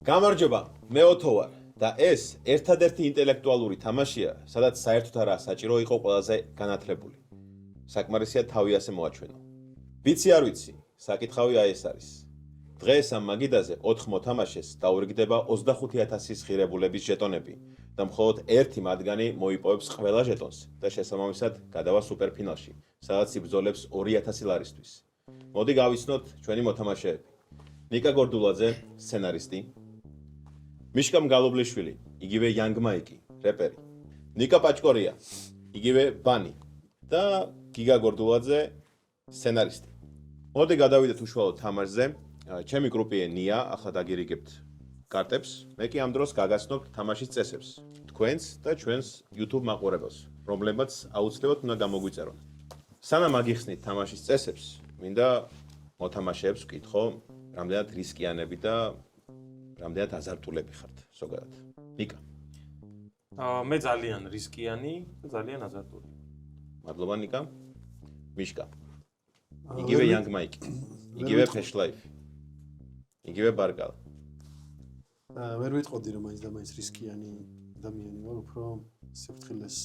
გამარჯობა, მე ოთო ვარ და ეს ერთადერთი ინტელექტუალური თამაშია, სადაც საერთოდ არა საჭირო იყო ყველაზე განათლებული. საკმარისია თავი ასე მოაჩვენო. ვიცი არ ვიცი, საკითხავი აი ეს არის. დღეს ამ მაგიდაზე 4 მოთამაშეს დაურიგდება 25000 ღირებულების ჟეტონები და მხოლოდ ერთი მათგანი მოიპოვებს ყველა ჟეტონს და შესაბამისად გადავა სუპერფინალში, სადაც იბრძოლებს 2000 ლარისთვის. მოდი გავიცნოთ ჩვენი მოთამაშეები. ნიკა გორდულაძე, სცენარისტი. მიშკა მგალობლიშვილი, იგივე Young Mike, რეპერი. ნიკა პაჭკორია, იგივე ბანი და გიგა გორდულაძე, სცენარისტი. მოდი გადავიდეთ უშუალოდ თამაშზე. ჩემი გრუპია ნია, ახლა დაგირიგებთ კარტებს. მე კი ამ დროს გაგაცნობთ თამაშის წესებს. თქვენს და ჩვენს YouTube მაყურებელს, რომლებმაც აუცილებლად უნდა გამოგვიწერონ. სანამ აგიხსნით თამაშის წესებს, მინდა მოთამაშეებს ვკითხო, რამდენად რისკიანები და რამდენად აზარტულები ხართ ზოგადად. ნიკა. მე ძალიან რისკიანი და ძალიან აზარტული. მადლობა ნიკა. მიშკა. იგივე Young Mike. იგივე Flashlight. იგივე ბარგალ. ვერ ვიტყოდი რომ მაინც და მაინც რისკიანი ადამიანი ვარ, უფრო სიფრთხილეს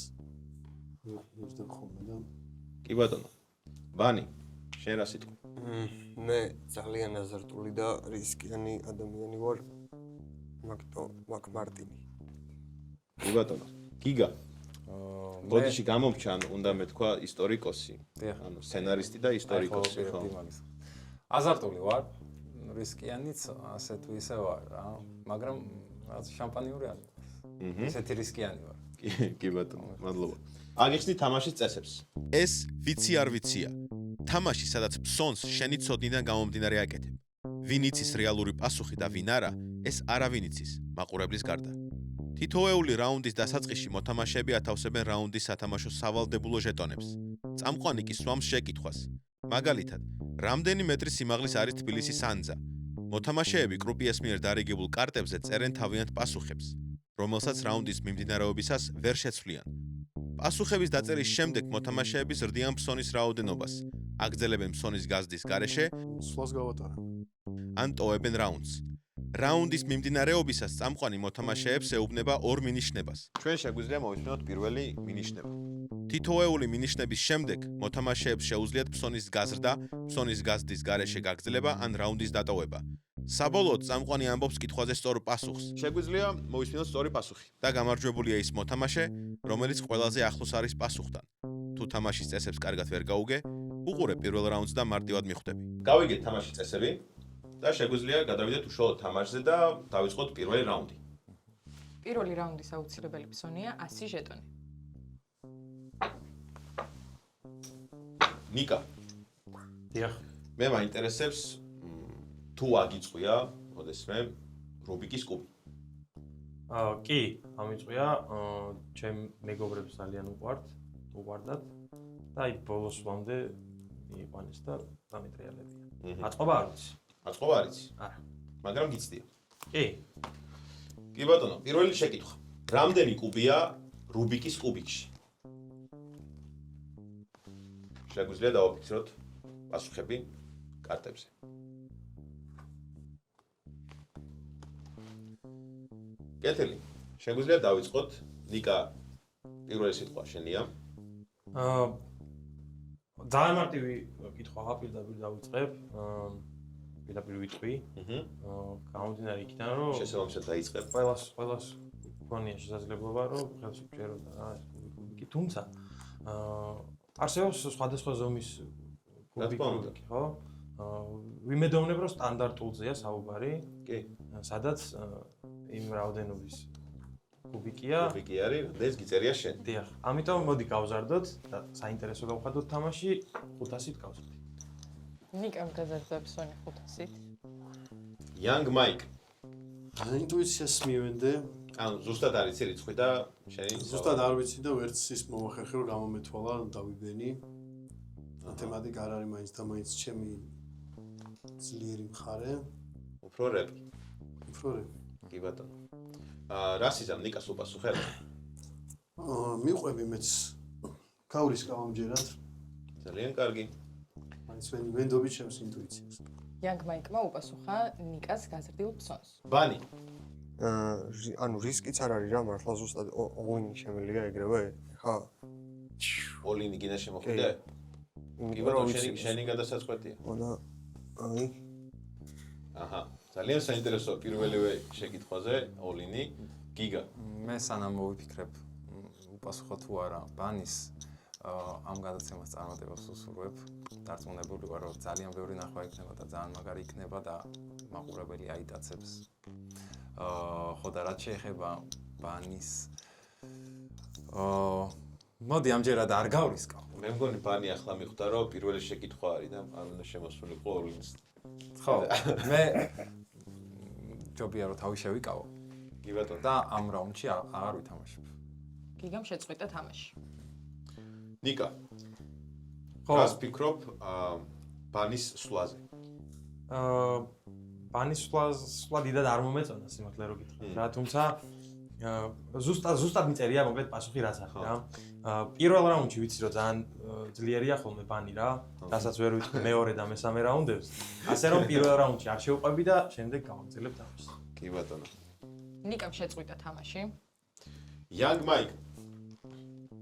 ვიძებ ხოლმე და კი ბატონო. ბანი, შენ რა სიტყვი? მე ძალიან აზარტული და რისკიანი ადამიანი ვარ. მაგ მარტინი. კი ბატონო. გიგა. ბოდიში გამომჩან, უნდა მეთქვა ისტორიკოსი. ანუ სცენარისტი და ისტორიკოსი, ხო? აზარტული ვარ, რისკიანიც ასე თუ ისე ვარ, რა, მაგრამ რაც შამპანიური არის. ესეთი რისკიანი ვარ. კი ბატონო, მადლობა. აგიხსნით თამაშის წესებს. ეს ვიცი არ ვიცია. თამაში, სადაც ფსონს შენი ცოდნიდან გამომდინარე აკეთებ. ვინ იცის რეალური პასუხი და ვინ არა, ეს არავინ იცის, მაყურებლის გარდა. თითოეული რაუნდის დასაწყისში მოთამაშეები ათავსებენ რაუნდის სათამაშო სავალდებულო ჟეტონებს. წამყვანი კი სვამს შეკითხვას. მაგალითად, რამდენი მეტრის სიმაღლის არის თბილისის ანძა? მოთამაშეები კრუპიეს მიერ დარიგებულ კარტებზე წერენ თავიანთ პასუხებს, რომელსაც რაუნდის მიმდინარეობისას ვერ შეცვლიან. პასუხების დაწერის შემდეგ მოთამაშეები ზრდიან ფსონის რაოდენობას, აგრძელებენ ფსონის გაზრდის გარეშე, სვლას გავატარა. ან ტოვებენ რაუნდს. რაუნდის მიმდინარეობისას წამყვანი მოთამაშეებს ეუბნება 2 მინიშნებას. ჩვენ შეგვიძლია მოვისმინოთ პირველი მინიშნება. თითოეული მინიშნების შემდეგ მოთამაშეებს შეუძლიათ ფსონის გაზრდა, ფსონის გაზრდის გარეშე გაგრძელება ან რაუნდის დატოვება. საბოლოოდ წამყვანი ამბობს კითხვაზე სწორ პასუხს. შეგვიძლია მოვისმინოთ სწორი პასუხი და გამარჯვებულია ის მოთამაშე, რომელიც ყველაზე ახლოს არის პასუხთან. თუ თამაშის წესებს კარგად ვერ გაუგე, უყურე პირველ რაუნდს და მარტივად მიხვდები. გავიგეთ თამაშის წესები. და შეგვიძლია გადავიდეთ უშუალოდ თამაშზე და დავიწყოთ პირველი რაუნდი. პირველი რაუნდის აუცილებელი ფსონია 100 ჟეტონი. ნიკა. დიახ. მე მაინტერესებს თუ აგიწყვია, ოდესმე რუბიკის კუბი. კი, ამიწყვია, ჩემ მეგობრებს ძალიან უყვარდათ და აი ბოლოს ვამდე მიიყვანეს და დამეტრიალებია. აწყობა არ ვიცი. აწყობა არ იცი? არა. მაგრამ გიცდია. კი. კი ბატონო, პირველი შეკითხვა. რამდენი კუბია რუბიკის კუბიკში? შეგვიძლია დავაფიქსიროთ პასუხები კარტებზე. კეთილი. შეგვიძლია დავიწყოთ ნიკა პირველი სიტყვა შენია. ძალიან მარტივი კითხვა პირდაპირ დავიწყებ. პირდაპირ ვიტყვი. გამომდინარე იქიდან, რომ შესაბამისად დაიწყებ. ყველას გქონია შესაძლებლობა, რომ ხელს უჭერო და რა ეს კუბიკი, თუმცა არსებობს სხვადასხვა ზომის კუბიკი, ხო? ვიმედოვნებ, რომ სტანდარტულზეა საუბარი. კი. სადაც იმ რაოდენობის კუბიკია. კუბიკი არის, ეს გიწერია შენ. დიახ. ამიტომ მოდი გავზარდოთ და საინტერესო გავხადოთ თამაში 500-ით გავზარდით. ნიკამ გაზარდა ფსონი 500-ით. Young Mike. ინტუიციას მივენდე. ანუ ზუსტად არის რიცხვი და შენი ზუსტად არ ვიცი და ვერც ის მომახერხე რომ გამომეთვალა დავიბენი. მათემატიკა არ არის მაინც და მაინც ჩემი ძლიერი მხარე. უფრო რეპი. უფრო რეპი. კი ბატონო. რას იზამ ნიკას უპასუხე? მიყვები მეც გავრისკავ ამჯერად. ძალიან კარგი. მაინც ვენდობი ჩემს ინტუიციას. Young Mike-მა უპასუხა ნიკას გაზრდილ ფსონს. ბანი. ანუ რისკიც არ არის რა მართლა ზუსტად all-in შემიძლია ეგრევე? ხა? all-in გინდა შემოხვიდე? კი ბატონო, შენი გადასაწყვეტია. და აი აჰა. ძალიან საინტერესო პირველივე შეკითხვაზე all-in-ი გიგა. მე სანამ მოვიფიქრებ უპასუხო თუ არა ბანის ამ გადაცემას წარმატებას ვუსურვებ. დარწმუნებული ვარ, რომ ძალიან ბევრი ნახვა იქნება და ძალიან მაგარი იქნება და მაყურებელი აიტაცებს. ხო და რაც შეეხება ბანის მოდი ამჯერად არ გავრისკავ. მე მგონი ბანი ახლა მიხვდა, რომ პირველი შეკითხვა არის და არ უნდა შემოსულიყო all-in-ს. ხო, მე ჯობია რომ თავი შევიკავო კი ბატონო. და ამ რაუნდში აღარ ვითამაშებ. გიგამ შეწყვიტა თამაში. ნიკა. ხო. რას ფიქრობ ბანის სვლაზე? ბანის სვლა დიდად არ მომეწონა სიმართლე რო გითხრათ რა, თუმცა ზუსტად მიწერია მოკლედ პასუხი რაც არის რა. პირველ რაუნდში ვიცი რომ ძალიან ძლიერია ხოლმე ბანი რა, რასაც ვერ ვიტყვი მეორე და მესამე რაუნდებს. ასე რომ პირველ რაუნდში არ შევყვები და შემდეგ გავაგრძელებ თამაშს. კი ბატონო. ნიკამ შეწყვიტა თამაში. Young Mike.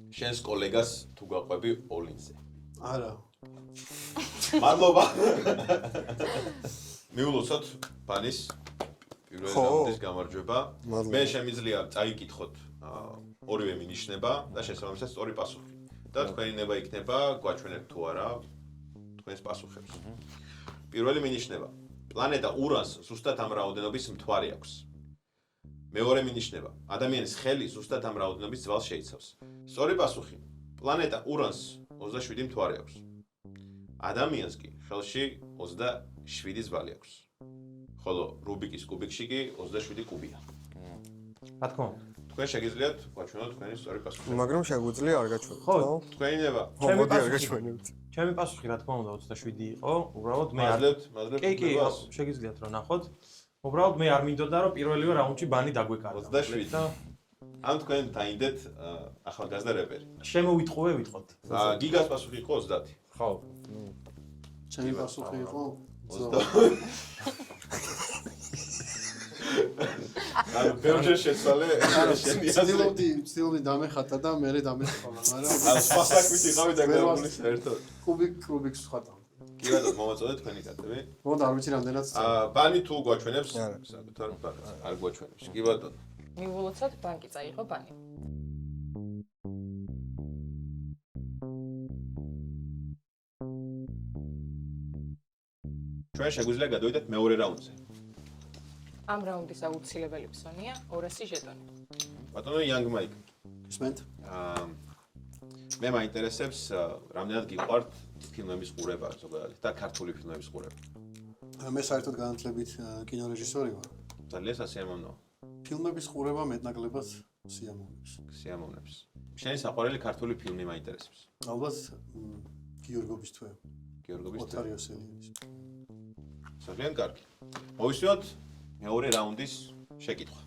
შენს კოლეგას თუ გაყვები all-in-ზე. არა. მადლობა. მიულოცოთ ბანის პირველ რაუნდის გამარჯვება. მე შემიძლია წაიკითხოთ ორივე მინიშნება და შესაბამისად სწორი პასუხი. და თქვენი ნება იქნება გვაჩვენებთ თუ არა თქვენს პასუხებს. პირველი მინიშნება. პლანეტა ურანს ზუსტად ამ რაოდენობის მთვარე აქვს. მეორე მინიშნება. ადამიანის ხელი ზუსტად ამ რაოდენობის ძვალს შეიცავს. სწორი პასუხი. პლანეტა ურანს 27 მთვარე აქვს. ადამიანს კი ხელში 27 ძვალი აქვს. ხოლო რუბიკის კუბიკში კი 27 კუბია. რა თქმა უნდა. თქვენ შეგიძლიათ გვაჩვენოთ თქვენი სწორი პასუხი. მაგრამ შეგვიძლია არ გაჩვენოთ. ხო, თქვენი ნება. მოდი არ გაჩვენებთ. ჩემი პასუხი რა თქმა უნდა 27 იყო, უბრალოდ მე არ მაძლევთ კი, შეგიძლიათ რომ ნახოთ. უბრალოდ მე არ მინდოდა რომ პირველივე რაუნდში ბანი დაგვეკარგა. 27 და ამ თქვენ დაინდეთ ახალგაზრდა რეპერი. შემოვიტყუე ვიტყოთ. გიგას პასუხი იყო 30. ხო. ჩემი პასუხი იყო 20. ბევრჯერ შეცვალე შენი აზრი. ცდილობდი დამეხატა და მე დამეხატა, მაგრამ სხვა საქმით იყავი დაგებული საერთოდ. კუბიკს ვხატავ. კი ბატონო, მომაწოდეთ თქვენი კარტები. მოდა არ ვიცი რამდენად ბანი თუ გვაჩვენებს, საკუთარ ბანკს არ გვაჩვენებს. კი ბატონო. მიულოცოთ ბანკი წაიღო ბანი. ჩვენ შეგვიძლია გადავიდეთ მეორე რაუნდზე. ამ რაუნდის აუცილებელი ფსონია 200 ჟეტონი. ბატონო Young Mike. ისმენთ? მე მაინტერესებს რამდენად გიყვართ ფილმების ყურება ზოგადად და ქართული ფილმების ყურება. მე საერთოდ განათლებით კინორეჟისორი ვარ. ძალიან სასიამოვნოა. ფილმების ყურება მეტნაკლებად სიამოვნებს. სიამოვნებს. შენი საყვარელი ქართული ფილმი მაინტერესებს. ალბათ გიორგობის თვე. გიორგობის თვე. ოთარ იოსელიანის. ძალიან კარგი. მოვისმინოთ მეორე რაუნდის შეკითხვა.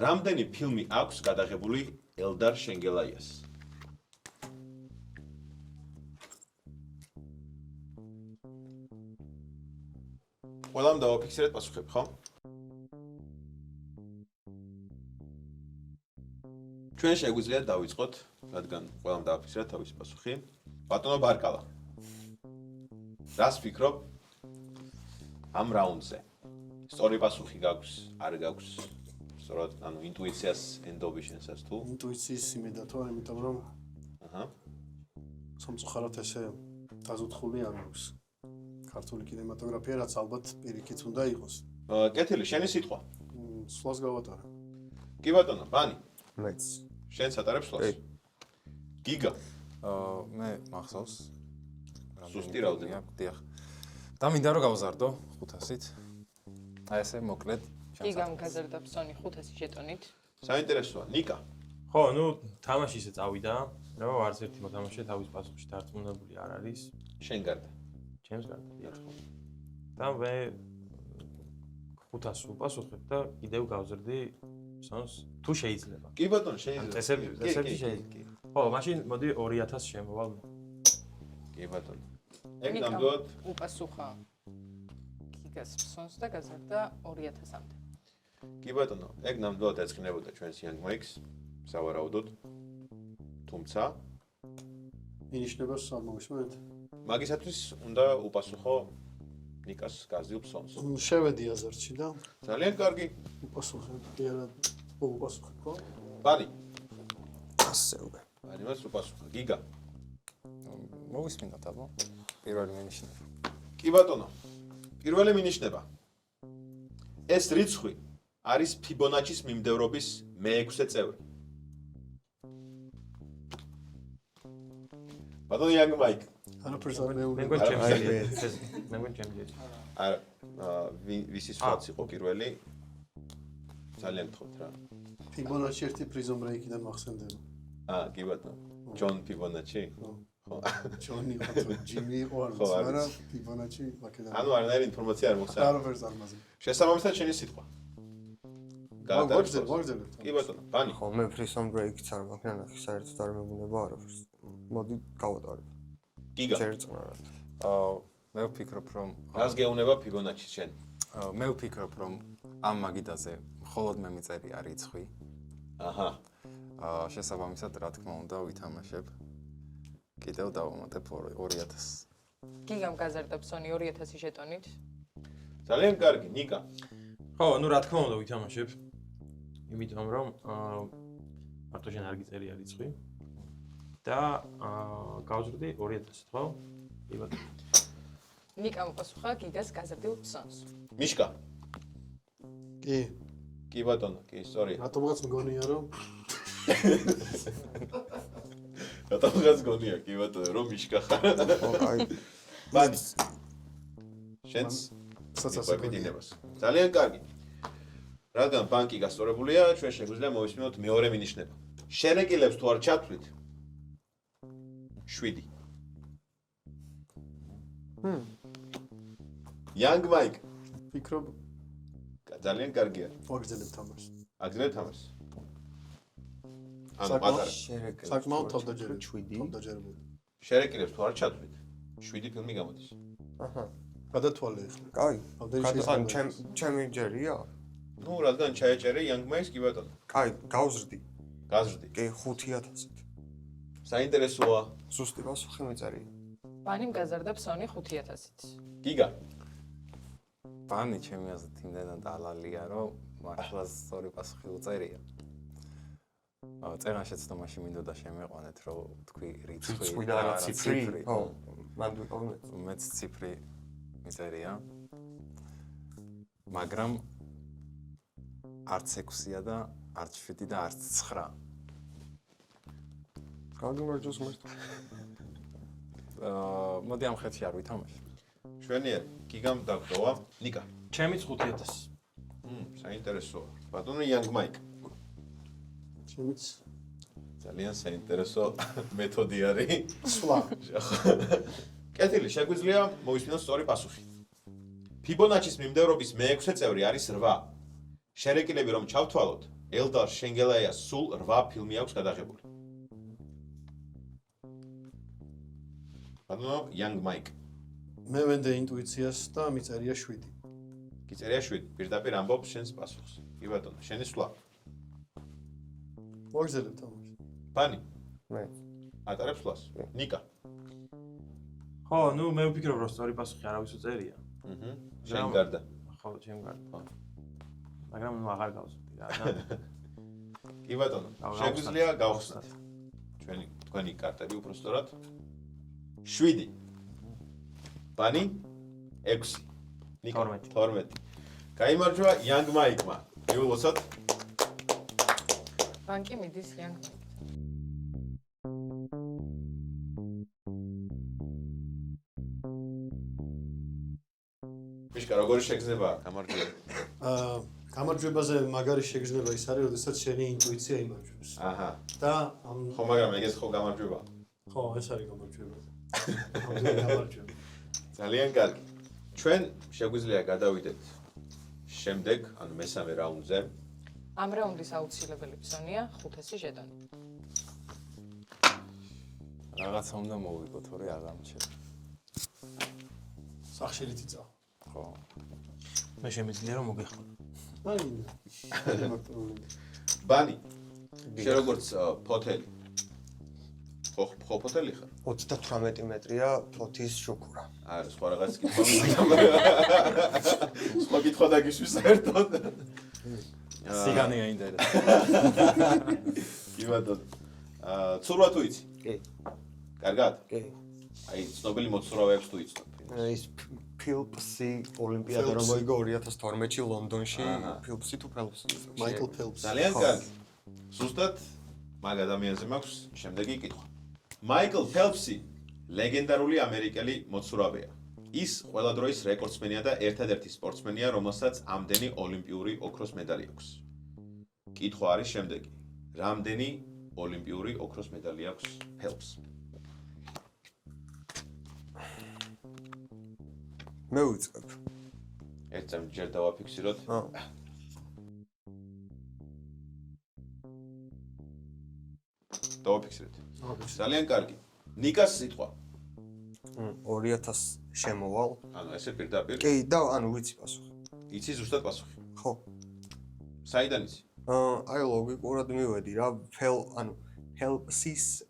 რამდენი ფილმი აქვს გადაღებული ელდარ შენგელაიას? ყველამ დავაფიქსირეთ პასუხები, ხო? ჩვენ შეგვიძლია დავიწყოთ, რადგან ყველამ დავაფიქსირეთ თავისი პასუხი. ბატონო ბარკალა. რას ფიქრობ ამ რაუნდზე? სწორი პასუხი გაქვს, არ გაქვს? სწორად, ანუ ინტუიციას ენდობი შენსაც თუ? ინტუიციის იმედათო, იმიტომ რომ აჰა. სამწუხაროდ ესე დაზუთხული არ აქვს. ქართული კინემატოგრაფია რაც ალბათ პირიქით უნდა იყოს. კეთილი, შენი სიტყვა. სვლას გავატარა. კი ბატონო, ბანი. მეც. შენ სატარებ სვლას. გიგა. მე მახსოვს. ზუსტი რაოდენობა. დიახ. და მინდა რომ გავზარდო 500-ით. აი ესე მოკლედ. გიგამ გაზრდა ფსონი 500 ჟეტონით. საინტერესოა, ნიკა. ხო, ნუ თამაში ისე წავიდა, რომ არც ერთი მოთამაშე თავის პასუხში დარწმუნებული არ არის. შენ გარდა. ჩემს გარდა. და მე 500 უპასუხებ და კიდევ გავზრდი ფსონს თუ შეიძლება. კი ბატონო, შეიძლება. წესები შეიძლება. ხო, მაშინ მოდი 2000 შემოვალ მე. კი ბატონო. ეგ ნამდვილად უპასუხა გიგას ფსონს და გაზარდა 2000-მდე. კი ბატონო, ეგ ნამდვილად ეწყინებოდა ჩვენს Young Mike-ს, სავარაუდოდ. თუმცა, ინიშნებას არ მოვისმენთ. მაგისათვის უნდა უპასუხო ნიკას გაზრდილ ფსონს. შევედი აზარში და ძალიან კარგი. უპასუხე არა უპასუხე ხო? ბანი, ასეულე. ბანი მას უპასუხა. გიგა. მოვისმინოთ აბა. პირველი მინიშნება. კი ბატონო. პირველი მინიშნება. ეს რიცხვი არის ფიბონაჩის მიმდევრობის მე-6 წევრი. ბატონო Young Mike. არაფერს არ მე მეუბნები. მგონი ჩემს არა, მე მგონი ჩემს არა, ვისი სვაც იყო პირველი? ძალიან გთხოვთ რა. ფიბონაჩი ერთი პრიზომ ბრეიკიდან მახსენდება. კი ბატონო. ჯონ ფიბონაჩი? ხო. ხო. ჯონი ხო ჯიმი იყო არ ხო, ვიცი, არის. მაგრამ ფიბონაჩი ვაკედან. ანუ არანაირი ინფორმაცია არ მოხსნა. არაფერს არ მაზე. შესაბამისად შენი სიტყვა. ვაგრძელებ. კი ბატონო, ბანი. ხო, მე Prison Break-იც არ მაქვს, ნახე, საერთოდ არ მეგონება არაფერს. მოდი გავატარებ. გიგა. ჩერწმარად. მე ვფიქრობ, რომ რას გეუნება ფიბონაჩის შენ? მე ვფიქრობ, რომ ამ მაგიდაზე მხოლოდ მე მიწერია რიცხვი. აჰა. შესაბამისად, რა თქმა უნდა, ვითამაშებ. კიდევ დავამატებ 2000. გიგამ გაზარდა ფსონი 2000 ჟეტონით. ძალიან კარგი, ნიკა. ხო, ну რა თქმა უნდა ვითამაშებ. იმიტომ რომ მარტო შენ არ გიწერია რიცხვი და გავზრდი 2000, ხო? კი ბატონო. ნიკამ უპასუხა გიგას გაზრდილ ფსონს. მიშკა. კი. კი ბატონო, კი, სწორია. რატომღაც მგონია რომ რატომღაც გონია, კი ბატონო, რომ მიშკა ხარ. ხო, აი, ბანი. შენს საცასე დინებას. ძალიან კარგი. რადგან ბანკი გასწორებულია, ჩვენ შეგვიძლია მოვისმინოთ მეორე მინიშნება. შერეკილებს თუ არ ჩათვლით? 7. Young Mike. ფიქრობ ძალიან კარგია. ვაგრძელებ თამაშს. აგზნებ თამაშს. ანუ საკმაოდ- პატარა. საკმაოდ თავდაჯერებული. 7. თავდაჯერებული. შერეკილებს თუ არ ჩათვლით? 7 ფილმი გამოდის. აჰა. გადათვალე ახლა. კაი. ამდენი ანუ შეიძლება. ჩემი ჯერია? ნუ რადგან ჩაეჭერე Young Mike-ს კი ბატონო. კაი, გავზრდი. გაზრდი. კი 5000-ით. საინტერესოა. ზუსტი პასუხი მიწერია. ბანიმ გაზარდა ფსონი 5000-ით. გიგა. ბანი ჩემი აზრით იმდენად დალალია, რომ მართლა სწორი პასუხი უწერია. წერან შეცდომაში მინდოდა შემეყვანეთ, რომ თქვი რიცხვი რიცხვი და არა ციფრი. ხო, მან ვიყავ. მეც ციფრი მიწერია. მაგრამ არც 6-ია და არც 7 და არც 9. გავიმარჯოს მერტ. მოდი ამ ხელში არ ვითამაშე. ჩვენიერ გიგამ დაგდოვა ნიკა. ჩემიც 5000. საინტერესოა. ბატონო Young Mike. ჩემიც ძალიან საინტერესო მეთოდი არის. სვლა. კეთილი, შეგვიძლია მოვისმინოთ სწორი პასუხი. ფიბონაჩის მიმდევრობის მე-6 წევრი არის 8. შერეკილები რომ ჩავთვალოთ, ელდარ შენგელაიას სულ 8 ფილმი აქვს გადაღებული. ბატონო Young Mike. მე ვენდე ინტუიციას და მიწერია 7. გიწერია 7. პირდაპირ ამბობ შენს პასუხს. კი ბატონო, შენი სვლა. ვაგრძელებ თამაშს. ბანი, მე. ატარებს სვლას. ნიკა. ხო, ну მე ვფიქრობ რომ სწორი პასუხი არავის უწერია. შენ გარდა. ხო, ჩემ გარდა. მაგრამ ნუ აღარ გავზრდი რა და კი ბატონო, შეგვიძლია გავხსნათ. თქვენი კარტები უბრალოდ 7. ბანი 6. ნიკა 12. გაიმარჯვა Young Mike-მა. მიულოცოთ. ბანკი მიდის Young Mike-თან. მიშკა, როგორი შეგრძნება გამარჯვება? გამარჯვებაზე მაგარი შეგრძნება ის არის, როდესაც შენი ინტუიცია იმარჯვებს. აჰა. და ამ ხო, მაგრამ ეგეც ხო გამარჯვება. ხო, ეს არის გამარჯვება. ამდენი გამარჯვება. ძალიან კარგი. ჩვენ შეგვიძლია გადავიდეთ შემდეგ, ანუ მესამე რაუნდზე. ამ რაუნდის აუცილებელი ფსონია 500 ჟეტონი. რაღაცა უნდა მოვიგო, თორე არ გამჩერდა. სახშირით იწავ. ხო. მე შემიძლია რომ მოგეხმარო. აი. ბანი. შენ როგორც ფოთელი. ხო ფოთელი ხარ? 38 მეტრია ფოთის შუქურა. არა, სხვა რაღაც კითხვა. სხვა კითხვა დაგიშვი საერთოდ. სიგანი აინტერესებს. კი ბატონო. ცურვა თუ იცი? კი. კარგად? კი. აი, ცნობილი მოცურავეებს თუ იცნობ? ის ფილპსი ოლიმპიადა რომ მოიგო 2012-ში ლონდონში, ფილპსი თუ ფელპსი? მაიკლ ფელპსი. ძალიან კარგი. ზუსტად მაგ ადამიანზე მაქვს შემდეგი კითხვა. მაიკლ ფელპსი ლეგენდარული ამერიკელი მოცურავეა. ის ყველა დროის რეკორდსმენია და ერთადერთი სპორტსმენია, რომელსაც ამდენი ოლიმპიური ოქროს მედალი აქვს. კითხვა არის შემდეგი. რამდენი ოლიმპიური ოქროს მედალი აქვს ფელპს? მე ვიწყებ. ერთ წამს ჯერ დავაფიქსიროთ. დავაფიქსირეთ. ძალიან კარგი. ნიკას სიტყვა. 2000 შემოვალ. ანუ ესე პირდაპირ. კი, და ანუ ვიცი პასუხი. იცი ზუსტად პასუხი. ხო. საიდან იცი? აი ლოგიკურად მივედი რა, ანუ ფელპსის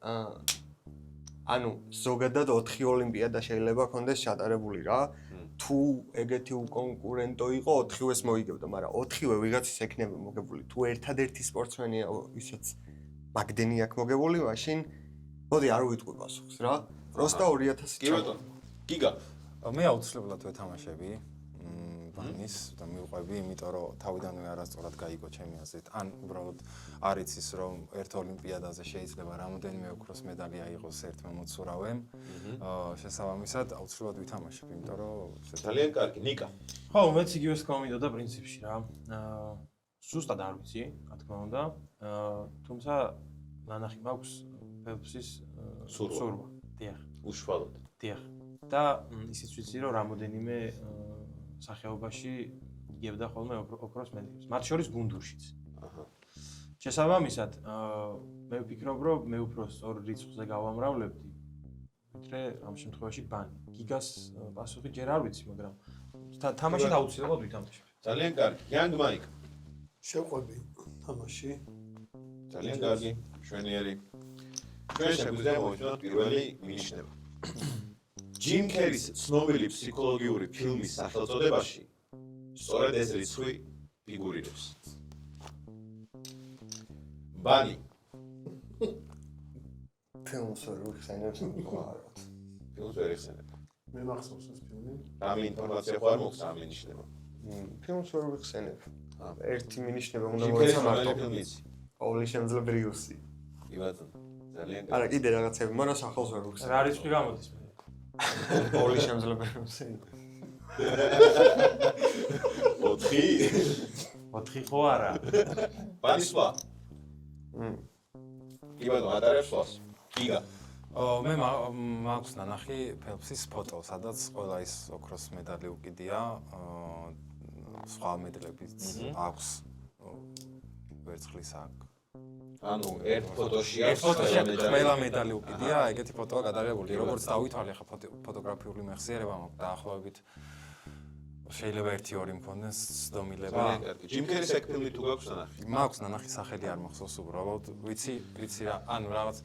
ანუ ზოგადად 4 ოლიმპიადა შეიძლება ქონდეს ჩატარებული რა. თუ ეგეთი უკონკურენტო იყო 4-ეს მოიგებდა, მაგრამ 4-ვე ვიღაცის ექნება მოგებული. თუ ერთადერთი სპორტსმენია ისაც მაგდენი აქვს მოგებული, მაშინ მოდი არ ვიტყვი პასუხს რა. პროსტა 2000. კი ბატონო. გიგა. მე აუცილებლად ვეთამაშები ბანის და მივყვები, იმიტომ რომ თავიდანვე არასწორად გაიგო ჩემი აზრით. ან უბრალოდ არ იცის რომ ერთ ოლიმპიადაზე შეიძლება რამოდენიმე ოქროს მედალი აიღოს ერთმა მოცურავემ. შესაბამისად აუცილებლად ვითამაშებ, იმიტომ რომ ძალიან კარგი. ნიკა. ხო, მეც იგივეს კომიტოდა პრინციპში რა. ზუსტად არ ვიცი, რა თქმა უნდა. თუმცა ნანახი მაქვს ფელპსის სურვა. დიახ. უშუალოდ. დიახ. და ისიც ვიცი რომ რამოდენიმე სახეობაში იგებდა ხოლმე ოქროს მედალს. მათ შორის გუნდურშიც. აჰა. შესაბამისად, მე ვფიქრობ, რომ მე უფრო სწორ რიცხვზე გავამრავლებდი, ვიდრე ამ შემთხვევაში ბანი. გიგას პასუხი ჯერ არ ვიცი, მაგრამ თამაშით აუცილებლად ვითამაშებ. ძალიან კარგი. Young Mike. შევყვები თამაში. ძალიან კარგი. შვენიერი. ჩვენ შეგვიძლია მოვიჩინოთ პირველი მინიშნება. ჯიმ კერის ცნობილი ფსიქოლოგიური ფილმის სახელწოდებაში სწორედ ეს რიცხვი ფიგურირებს. ბანი. ფილმს ვერ ვიხსენებ უყაროთ. ფილმს ვერ იხსენებ. მე მახსოვს ეს ფილმი. რამე ინფორმაცია ხო არ მოქვს ამ მინიშნება? ფილმს ვერ ვიხსენებ. ერთი მინიშნება უნდა ჯიმ კერის მოეცამართო. რომელი ფილმი იცი? პაული შემძლებრიუსი. კი ბატონო. ძალიან არა, კარგი. კიდე რაღაცები, მაგრამ სახელს ვერ ვიხსენებ. რა რიცხვი გამოდის მე? პაული შემძლებრიუსი. 4. ხო არა. ბანი სხვა. კი ბატონო, ატარებს სხვას. გიგა. მე მაქვს ნანახი ფელპსის ფოტო, სადაც ყველა ის ოქროს მედალი უკიდია, სხვა მედლებიც აქვს ვერცხლის აქ. ანუ ერთ ფოტოში აქვს ყველა მედალი უკიდია, ეგეთი ფოტოა გადაღებული. როგორც დავითვალე ხა ფოტოგრაფიული მეხსიერება მაქვს დაახლოებით შეიძლება 1-2 მქონდეს ცდომილება. ძალიან კარგი. ჯიმ კერის ეგ ფილმი თუ გაქვს ნახი? მაქვს ნანახი სახელი არ მახსოვს უბრალოდ. ვიცი რა, ანუ რაღაც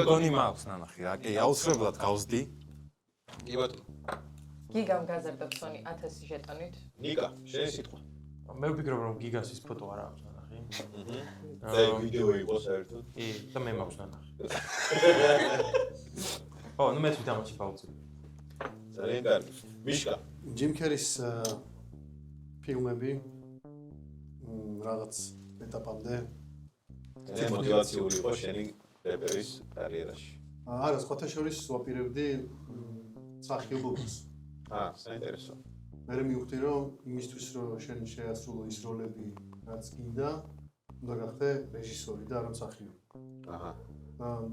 გონი მაქვს ნანახი რა. კი, აუცილებლად გავსდი. კი ბატონო. გიგამ გაზარდობსონი 1000 ჟეტონით. ნიკა, შენი სიტყვა. მე ვფიქრობ რომ გიგას ის ფოტო არ აქვს ნანახი. და ვიდეო იყო საერთოდ. კი, და მე მაქვს ნანახი. ო, ნუ მეც ვითამაშებ აუცილებლად. ძალიან კარგი. მიშკა. ჯიმ კერის ფილმები რაღაც ეტაპამდე ძალიან мотиваციური იყო შენი რეპერის კარიერაში. არა, სხვათა შორის ვაპირებდი მსახიობობას. საინტერესო. მე მივხვდი რომ იმისთვის რომ შენ შეასრულო ის როლები, რაც გინდა, უნდა გახდე რეჟისორი და არა მსახიობი. აჰა.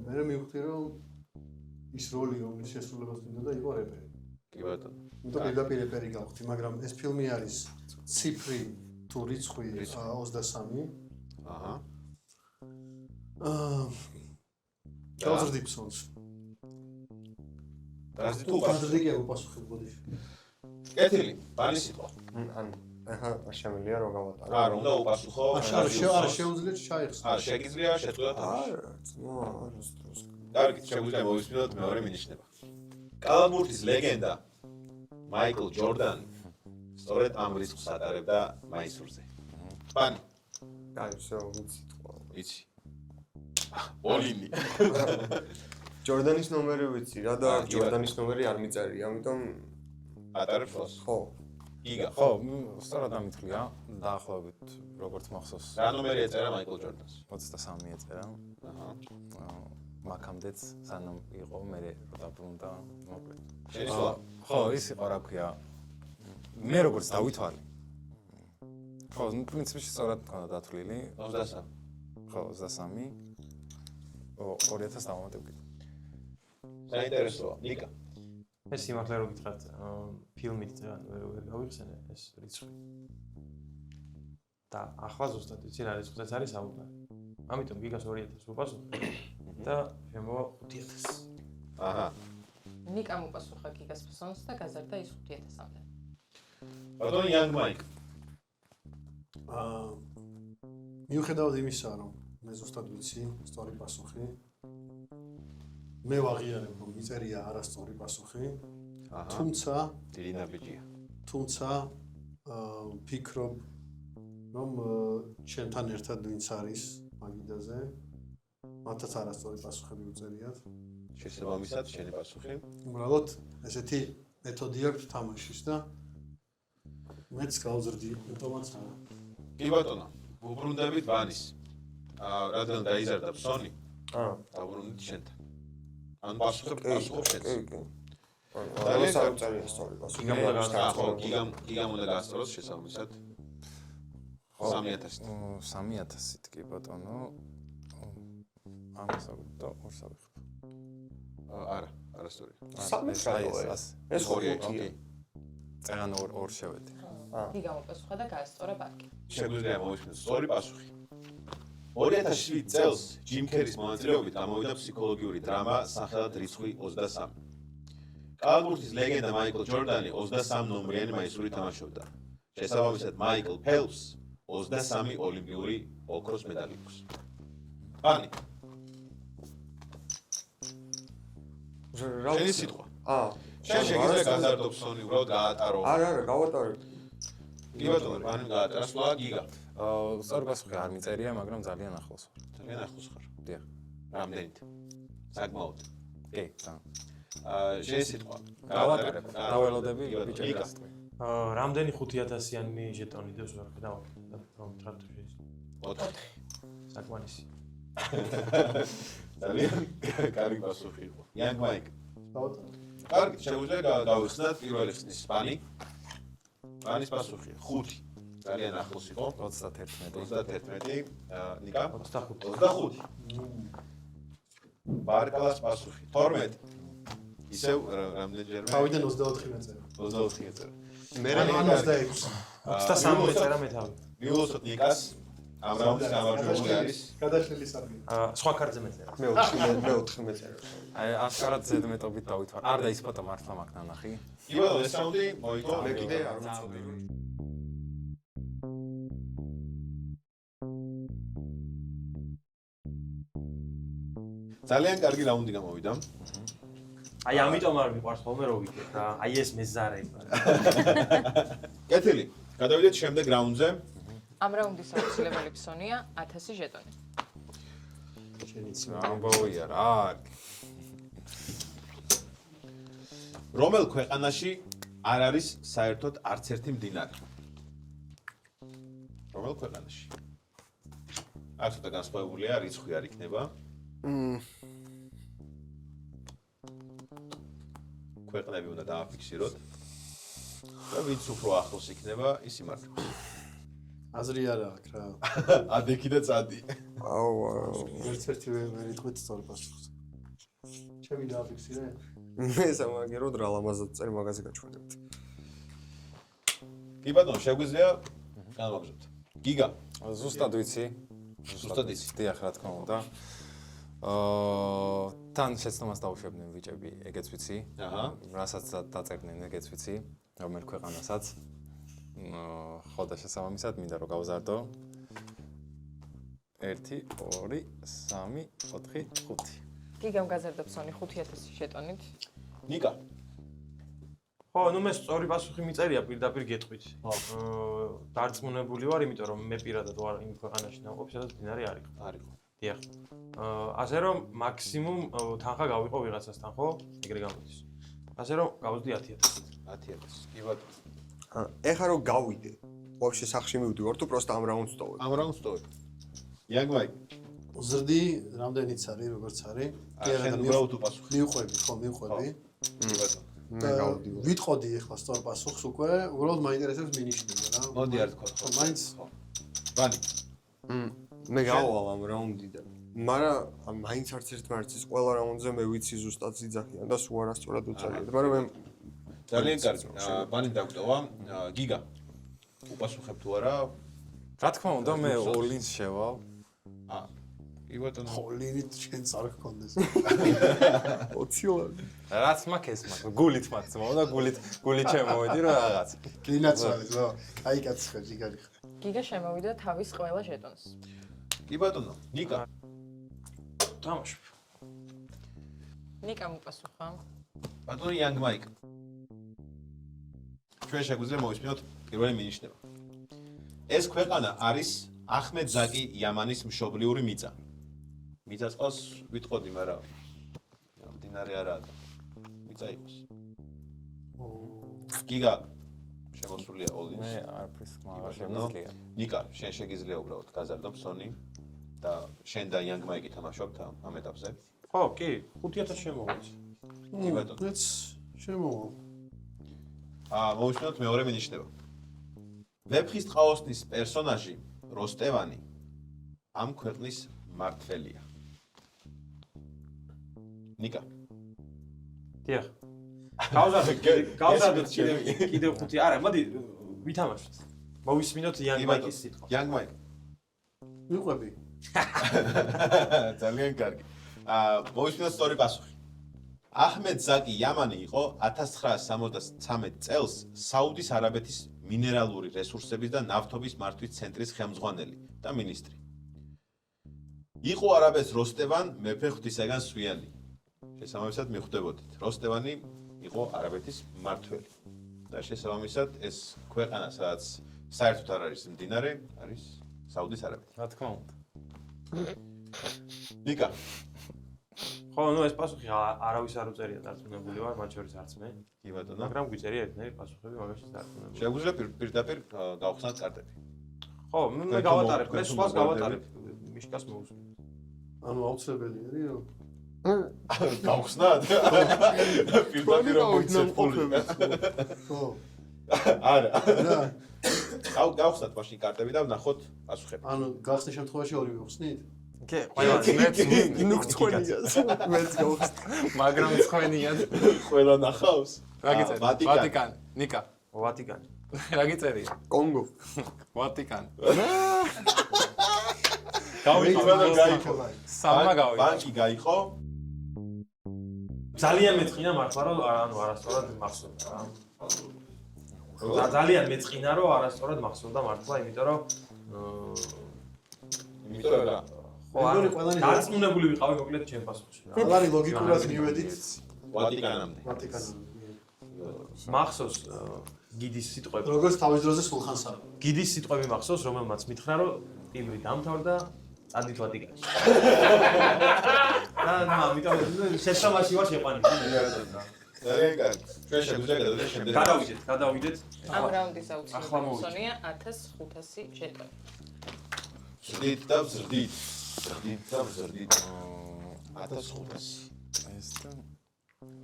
მე მივხვდი რომ ის როლი რომელიც შესრულებას გინდა და იყო რეპერი. კი ბატონო. იმიტომ პირდაპირ რეპერი გავხდი, მაგრამ ეს ფილმი არის ციფრი თუ რიცხვი 23. აჰა. Charles Gibson. და თუ კადრიკე უპასუხებოდი. კეთილი, ბანის სიტყვა. ანუ ახლა შემიძლია რომ გავატარო. არ უნდა უპასუხო. არა შეუძლიათ ჩაიხსნა. არ შეგიძლია შეწყვეტა თამაში. არა, არა სტროს. კარგი, შეგვიძლია მოვისმინოთ მეორე მინიშნება. კალათბურთის ლეგენდა მაიკლ ჯორდანი სწორედ ამ რისკს ატარებდა მაისურზე. ბანი, აი, всё, ვიცი თქვა. იცი. ოლინი. ჯორდანის ნომერი ვიცი რა და ჯორდანის ნომერი არ მიწერია, ამიტომ ატარებს ხოლმე. ხო. იგა. ხო, სწორად ამითვლია, დაახლოებით როგორც მახსოვს რა ნომერი ეწერა მაიკლ ჯორდანს? 23 ეწერა. აჰა. მაქამდეც სანამ იყო მე რო დაბრუნდა მოკლედ. შეისვა. ხო, ის იყო რა ქვია. მე როგორც დავითვალე. ხო, პრინციპში სწორად მქონდა დათვლილი. 23. ხო, 23. 2000 დამატებული. საინტერესოა. ნიკა. ეს სიმართლე რო გითხრათ, ფილმით ვერ გავიხსენე ეს რიცხვი. და ახლა ზუსტად ვიცი რა რიცხვიც არის საუბარი. ამიტომ გიგას 2000 უპასუხე და შემოვა 5000. აჰა. ნიკამ უპასუხა გიგას ფსონს და გაზარდა ის 5000-მდე. ბატონო Young Mike. მიუხედავად იმისა, რომ მე ზუსტად ვიცი სწორი პასუხი, მე ვაღიარებ, რომ მიწერია არასწორი პასუხი, აჰა. თუმცა დიდი ნაბიჯია. ფიქრობ, რომ ჩემთან ერთად ვინც არის მაგიდაზე, მათაც არასწორი პასუხები უწერიათ. შესაბამისად, შენი პასუხი. უბრალოდ ესეთი მეთოდი აქვს თამაშის და მეც გავზრდი, მეტომაც არა. კი ბატონო, უბრუნდებით ბანის. რადგან დაიზარდა ფსონი, დაუბრუნდით შენთან. ან პასუხობ შენს. კი. ძალიან ძალიან საერთოდ სწორი პასუხი. გიგამ უნდა გასწოროს შესაბამისად. 3000-ით. 3000-ით კი ბატონო. ამას და 2 ავიღებ. არა, არასწორია. ეს ხუთია. წერან 2 შევედი. გიგამ უპასუხა და გაასწორა პარკი. შეგვიძლია მოვისმინოთ სწორი პასუხი. 2007 წელს ჯიმ ქერის მონაწილეობით გამოვიდა ფსიქოლოგიური დრამა სახელად რიცხვი 23. კალათბურთის ლეგენდა მაიკლ ჯორდანი 23 ნომრიანი მაისური თამაშობდა. შესაბამისად მაიკლ ფელპს 23 ოლიმპიური ოქროს მედალი აქვს. ბანი, შენი სიტყვა. შენ შეგიძლია გაზარდო ფსონი, უბრალოდ გაატარო. არა, გავატარებ. კი ბატონო, ბანი გაატარა, სვლა გიგა. სწორი პასუხი არ მიწერია, მაგრამ ძალიან ახლოს ვარ. ძალიან ახლოს ხარ. დიახ. რამდენით? საკმაოდ. კი, და. შენი სიტყვა. გავატარებ. დაველოდები ბიჭები იკა. გასწრე. რამდენი 5000-იანი ჟეტონი დევს ვერ ხედავ რომ ტრად შეიძლება. 4. საკმარისი. ძალიან კარგი პასუხი იყო. Young Mike. დავატარებ. კარგი, შეგვიძლია გავიხსნათ პირველი ხსნის ბანი. ბანის პასუხი 5. ძალიან ახლოს იყო. 31. 31. ნიკა 25. 25. ბარკალას პასუხი 12. ისევ რამდენჯერმე? თავიდან 24 მეწერა. 24 ეწერა. მე 26. 23 მეწერა მე თავი. მიულოცოთ ნიკას. ამ რაუნდის გამარჯვებული არის. გადაშლილი სარგი. სხვა კარტზე მეწერა. მე 4 მეწერა. აი, ასკარად ზედმეტობით დავითვარ. არ დაისპოთა მართლა მაგ ნანახი. კი ბატონო, ეს რაუნდი მოიგო. მე კიდე არ ვიცოდი. ძალიან კარგი რაუნდი გამოვიდა. აი ამიტომ არ მიყვარს ხოლმე რო ვიქეთ რა. აი ეს მეზარე. კეთილი. გადავიდეთ შემდეგ რაუნდზე. ამ რაუნდის აუცილებელი ფსონია 1000 ჟეტონი. ამბოია რა. რომელ ქვეყანაში არ არის საერთოდ არც ერთი მდინარე? რომელ ქვეყანაში? აქ ცოტა განსხვავებულია, რიცხვი არ იქნება. ქვეყნები უნდა დააფიქსიროთ. და ვინც უფრო ახლოს იქნება, ის იმართებს. აზრი არა აქვს რა. ადექი და წადი. აუ. ერთ-ერთი ვერ იტყვით სწორ პასუხს. ჩემი დააფიქსირე. მე სამაგეროდ რა ლამაზად წერ მაგაზე გაჩვენებთ. კი ბატონო, შეგვიძლია განვაგზავნოთ. გიგა, ზუსტად ვიცი. ზუსტად იცი. დიახ, რა თქმა უნდა. თან შეცდომას დაუშვებდნენ ბიჭები, ეგეც ვიცი. აჰა. რასაც დაწერდნენ, ეგეც ვიცი. რომელ ქვეყანასაც ხოლმე შესაბამისად მინდა რომ გავზარდო 1 2 3 4 5 გიგამ გაზარდა ფსონი 5000 შეტონით. ნიკა ხო, ნუ მე სწორი პასუხი მიწერია პირდაპირ გეტყვით. დარწმუნებული ვარ, იმიტომ რომ მე პირადად ვარ იმ ქვეყანაში ნამყოფი, სადაც დინარე არისო. არისო. დიახ. ასე რომ მაქსიმუმ თანხა გავიყო ვიღაცასთან, ხო? ეგრე გამოდის. ასე რომ გავუძდი 10000. 10000. კი ბატონო. ეხლა რომ გავიდე, ვაფშე სახში მივდივარ თუ პროსტა ამ რაუნდს ტოვებ? ამ რაუნდს ტოვებ. იანგმაი. ზრდი რამდენიც არის, როგორც არის. შენ უბრალოდ უპასუხე. მივყვები, ხო, მივყვები. კი ბატონო. მე გავდივარ. ვიტყოდი ახლა სწორ პასუხს უკვე, უბრალოდ მაინტერესებს მინიშნება რა. მოდი არ თქვა. ხო, მაინც ბანი. მე გავალ ამ რაუნდიდან. მაგრამ მაინც არც ერთმა არც ის ყველა რაუნდზე მე ვიცი ზუსტად ძიძახიან და სულ არასწორად უწერიეთ. მაგრამ მე ძალიან კარგი. ბანი დაგვტოვა. გიგა. უპასუხებ თუ არა? რა თქმა უნდა მე all-ins შევალ. კი ბატონო. ხოლინით შენ არ გქონდეს. 20 ლარი. რაც მაქვს ეს მაქვს. გულით მაქვს და გულით შემოვედი რა რაღაც. კინაცვალის, რა. აი კაცი ხარ, ჯიგარი ხარ. გიგა შემოვიდა თავის ყველა შეტონს. კი ბატონო. ნიკა. თამაშობ. ნიკამ უპასუხა. ბატონო იანგმაიკ. ჩვენ შეგვიძლია მოვისმინოთ პირველი მინიშნება. ეს ქვეყანა არის ახმედ ზაკი იამანის მშობლიური მიწა. მიწას ყავს ვიტყოდი, მაგრამ მდინარე არაა. მიწა იყოს. გიგა შემოსულია all-ins. მე არაფრის მაგარ შემიძლია. ნიკა, შენ შეგიძლია უბრალოდ გაზარდო ფსონი და შენ და იანგმაიკი თამაშობთ ამ ეტაპზე. ხო, კი, 5000 შემოვიდეს. კი ბატონო. მეც შემოვალ. მოვისმინოთ მეორე მინიშნება. ვეფხისტყაოსნის პერსონაჟი როსტევანი ამ ქვეყნის მმართველია. ნიკა. დიახ. გავზარდოთ კიდევ 5. არა, მოდი ვითამაშოთ. მოვისმინოთ იანგმაიკის სიტყვა. იანგმაიკ. მივყვები. ძალიან კარგი. მოვისმინოთ სწორი პასუხი. ახმედ ზაკი იამანი იყო 1973 წელს საუდის არაბეთის მინერალური რესურსების და ნავთობის მართვის ცენტრის ხელმძღვანელი და მინისტრი. იყო არაბეთს როსტევან მეფე ღვთისაგან სვიანი. შესაბამისად მიხვდებოდით. როსტევანი იყო არაბეთის მმართველი. და შესაბამისად ეს ქვეყანა, სადაც საერთოდ არ არის მდინარე, არის საუდის არაბეთი. რა თქმა უნდა. ნიკა. ხო, ნუ ეს პასუხი არავის არ უწერია დარწმუნებული ვარ, მათ შორის არც მე. კი ბატონო. მაგრამ გვიწერია ერთნაირი პასუხები, მაგაში დარწმუნებული. შეგვიძლია პირდაპირ გავხსნათ კარტები. ხო, მე გავატარებ, მე სხვას გავატარებ, მიშკას მოусმინე. ანუ აუცილებელი არის რომ გავხსნათ? პირდაპირ რომ მოიცეთ ფული. ხო. არა. რა? გავხსნათ მაშინ კარტები და ვნახოთ პასუხები. ანუ გახსნის შემთხვევაში ორი ვიხსნით? კი, ყველა მეც ნუქცხვენია. მეც გავხსნ. მაგრამ ცხენია. ყველა ნახავს? რა გიწერია? ვატიკანი. ნიკა. ვატიკანი. რა გიწერია? კონგო. ვატიკანი. გავიყო და გაიყო. სამმა გავიყო. ბანკი გაიყო. ძალიან მეწყინა მართლა რომ ანუ არასწორად მახსოვდა რა. ძალიან მეწყინა რომ არასწორად მახსოვდა მართლა, იმიტომ რომ იმიტომ რა. ხო, დარწმუნებული ვიყავი მოკლედ ჩემ პასუხში. აღარი ლოგიკურად მივედით ვატიკანამდე. ვატიკანამდე. მახსოვს გიდის სიტყვები. როგორც თავის დროზე სულხანსა. გიდის სიტყვები მახსოვს, რომელმაც მითხრა რომ ტილვი დამთავრდა წადით ვატიკანში. ამიტომ შეცდომაში ვარ შეყვანილი. ძალიან კარგი. ჩვენ შეგვიძლია გადავიდეთ შემდეგ. გადავიდეთ. ამ რაუნდის ახლა აუცილებელი მოვიდეთ. ფსონია 1500 შეტონი. ზრდით და ზრდით. ზრდით და ზრდით. 1500. ეს და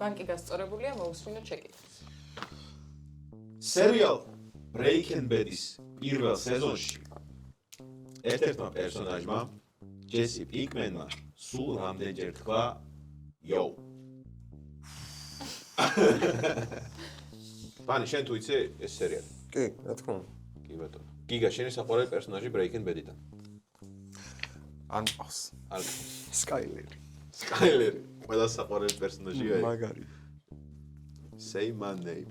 ბანკი გასწორებულია, მოусმინოთ შეკითხვას. სერიალ Breaking Bad-ის პირველ სეზონში ერთ-ერთმა პერსონაჟმა ჯესი პიკმენმა სულ რამდენჯერ თქვა იოუ. ბანი, შენ თუ იცი ეს სერიალი? კი, რა თქმა უნდა. კი ბატონო. გიგა, შენი საყვარელი პერსონაჟი Breaking Bad-დან? არ მყავს. არ სკაილერი. სკაილერი. ყველა საყვარელი პერსონაჟია. მაგარი. Say my name.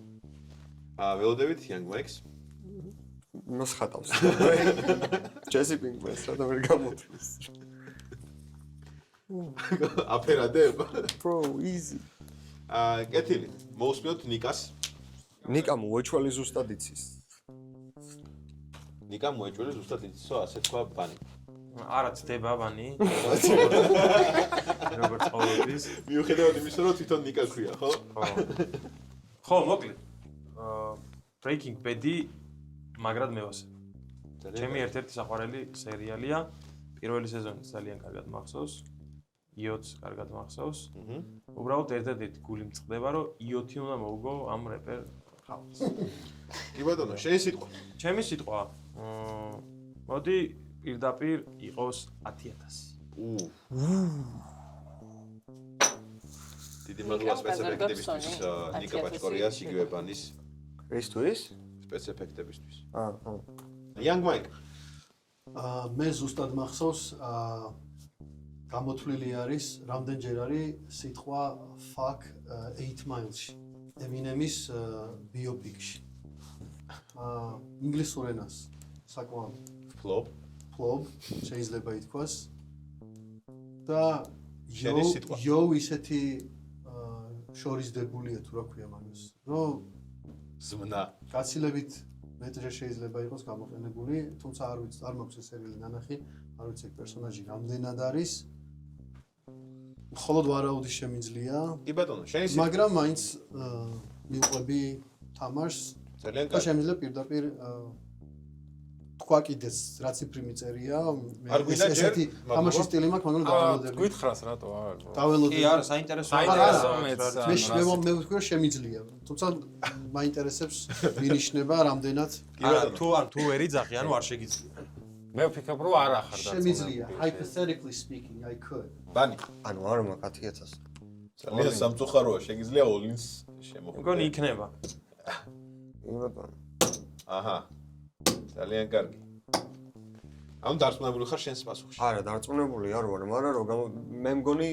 ველოდებით Young Mike-ს. მას ხატავს. ჯესი პინკმენს რა და ვერ გამოდის. აფერადებ. Bro, easy. კეთილი. მოусმინოთ ნიკას. ნიკა მოეჩვალი ზუსტად იცის. ნიკა მოეჭველი ზუსტად იცისო, ასე თქვა ბანი. არა ცდება ბანი. როგორც ყოველთვის. მიუხედავად იმისა, რომ თვითონ ნიკა ქვია, ხო? ხო, მოკლედ. Breaking Bad-ი მაგრად მევასე. ჩემი ერთ-ერთი საყვარელი სერიალია. პირველი სეზონი ძალიან კარგად მახსოვს. იოთს კარგად მახსოვს. უბრალოდ ერთ-ერთი გული მწყდება, რომ იოთი უნდა მოუგო ამ რეპერ ხალხს. კი ბატონო, შენი სიტყვა. ჩემი სიტყვა. მოდი პირდაპირ იყოს 10,000. დიდი მადლობა სპეციფიკებისთვის ნიკა პაჩკორიას იგივე ბანის რისთვის? სპეციფიკებისთვის. Young Mike. მე ზუსტად მახსოვს გამოთვლილი არის რამდენჯერ არის სიტყვა fuck 8 Miles-ში Eminem-ის ბიოპიკში. ინგლისურ ენას საკმაოდ Flop. შეიძლება ითქვას. და შენი სიტყვა. იო ისეთი შორისდებულია თუ რა ქვია მაგას. რომ ზმნა. გაცილებით მეტჯერ შეიძლება იყოს გამოყენებული, თუმცა არ ვიცი, არ მაქვს ეს სერიალი ნანახი, არ ვიცი პერსონაჟი რამდენად არის. მხოლოდ ვარაუდი შემიძლია. კი ბატონო, შენი სიტყვა. მაგრამ მაინც მიუყვები თამაშს. ძალიან და კარგი. შემიძლია პირდაპირ თქვა კიდეც რა ციფრი მიწერია. არ გვინდა ჯერ, თამაშის სტილი მაქვს, მაგრამ დაველოდები. გითხრას რატო არ? დაველოდები. კი, არა, საინტერესოა. მე ვთქვი, რომ შემიძლია. თუმცა მაინტერესებს მინიშნება რამდენად არა, თუ ვერ იძახი, ანუ არ შეგიძლია. მე ვფიქრობ რომ არ ახარ და შემიძლია. Hypothetically speaking, I could. ბანი. ანუ არ მაქვს 10,000. ძალიან სამწუხაროა, შეგიძლია all-ins შემოხვიდე. მგონი იქნება. იმბატონ. აჰა. ძალიან კარგი. ანუ დარწმუნებული ხარ შენს პასუხში? არა, დარწმუნებული არ ვარ, მაგრამ მე მგონი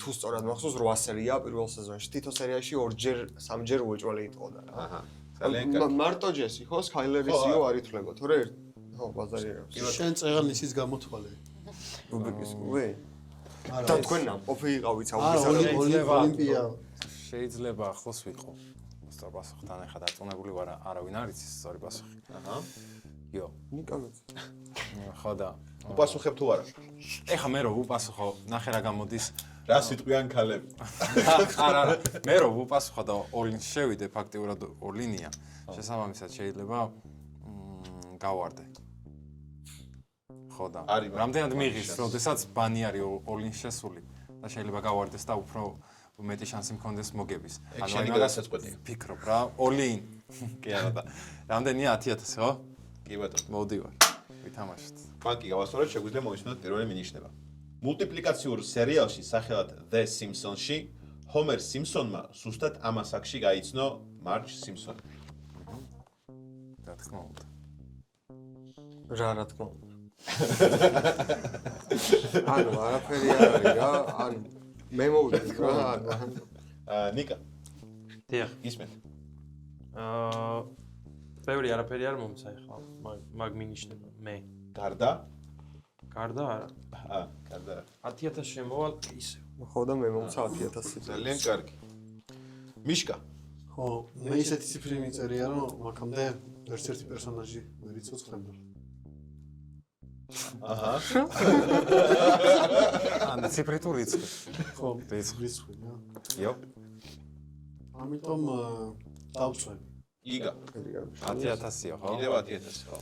თუ სწორად მახსოვს 8 სერია პირველ სეზონში. თითო სერიაში 2-ჯერ, 3-ჯერ უეჭველი იტყოდა რა. აჰა. ძალიან კარგი. მარტო ჯესი ხო, სკაილერისიო არ ითვლება, თორე ხო, ბაზარი რა. შენ წეღან ისიც გამოთვალე. რუბიკის უე. არა. და თქვენ ნამყოფი იყავით არა, საუბრის. ოლიმპია. შეიძლება ახლოს ვიყო. სწორ პასუხთან ახლა დარწმუნებული ვარ, არავინ არ იცის სწორი პასუხი. აჰა. იო. ნიკამეც. ხო და უპასუხებ თუ არა? ეხა მე რო ვუპასუხო, ნახე რა გამოდის. რა სიტყვიან ქალები? არა, მე რო ვუპასუხო და all-in შევიდე, ფაქტიურად all-in-ია. შესაბამისად შეიძლება გავარდე. ხო და რამდენად მიიღის, როდესაც ბანი არის all-in შესული და შეიძლება გავარდეს და უფრო მეტი შანსი მქონდეს მოგების. შენი გადასაწყვეტია. ფიქრობ რა, all-in. კი არა და რამდენია 10,000, ხო? კი ბატონო. მოვდივარ. ვითამაშოთ. მანკი გავასწორეთ, შეგვიძლია მოვისმინოთ პირველი მინიშნება. მულტიპლიკაციურ სერიალში სახელად The Simpsons-ში ჰომერ სიმსონმა ზუსტად ამ ასაკში გაიცნო მარჯ სიმსონი. რა თქმა უნდა. რა თქმა უნდა. ანუ არაფერი არ არის რა, ანუ მე მოვიდი რა, ნიკა, დიახ. ისმენთ. ბევრი არაფერი არ მომცა ეხლა, მაგ მინიშნება მე. გარდა? გარდა არა. გარდა. 10,000 შემოვალ ისე. ხო და მე მომცა 10,000. ძალიან კარგი. მიშკა. ხო, მე ისეთი ციფრი მიწერია, რომ მაგამდე ერთ-ერთი პერსონაჟი ვერ იცოცხლებდა. აჰა. ანუ ციფრი თუ რიცხვი. ხო, რიცხვი. რა. იო. ამიტომ დავწვევ. იგა. 10,000-ია, ხო? კიდევ 10,000, ხო?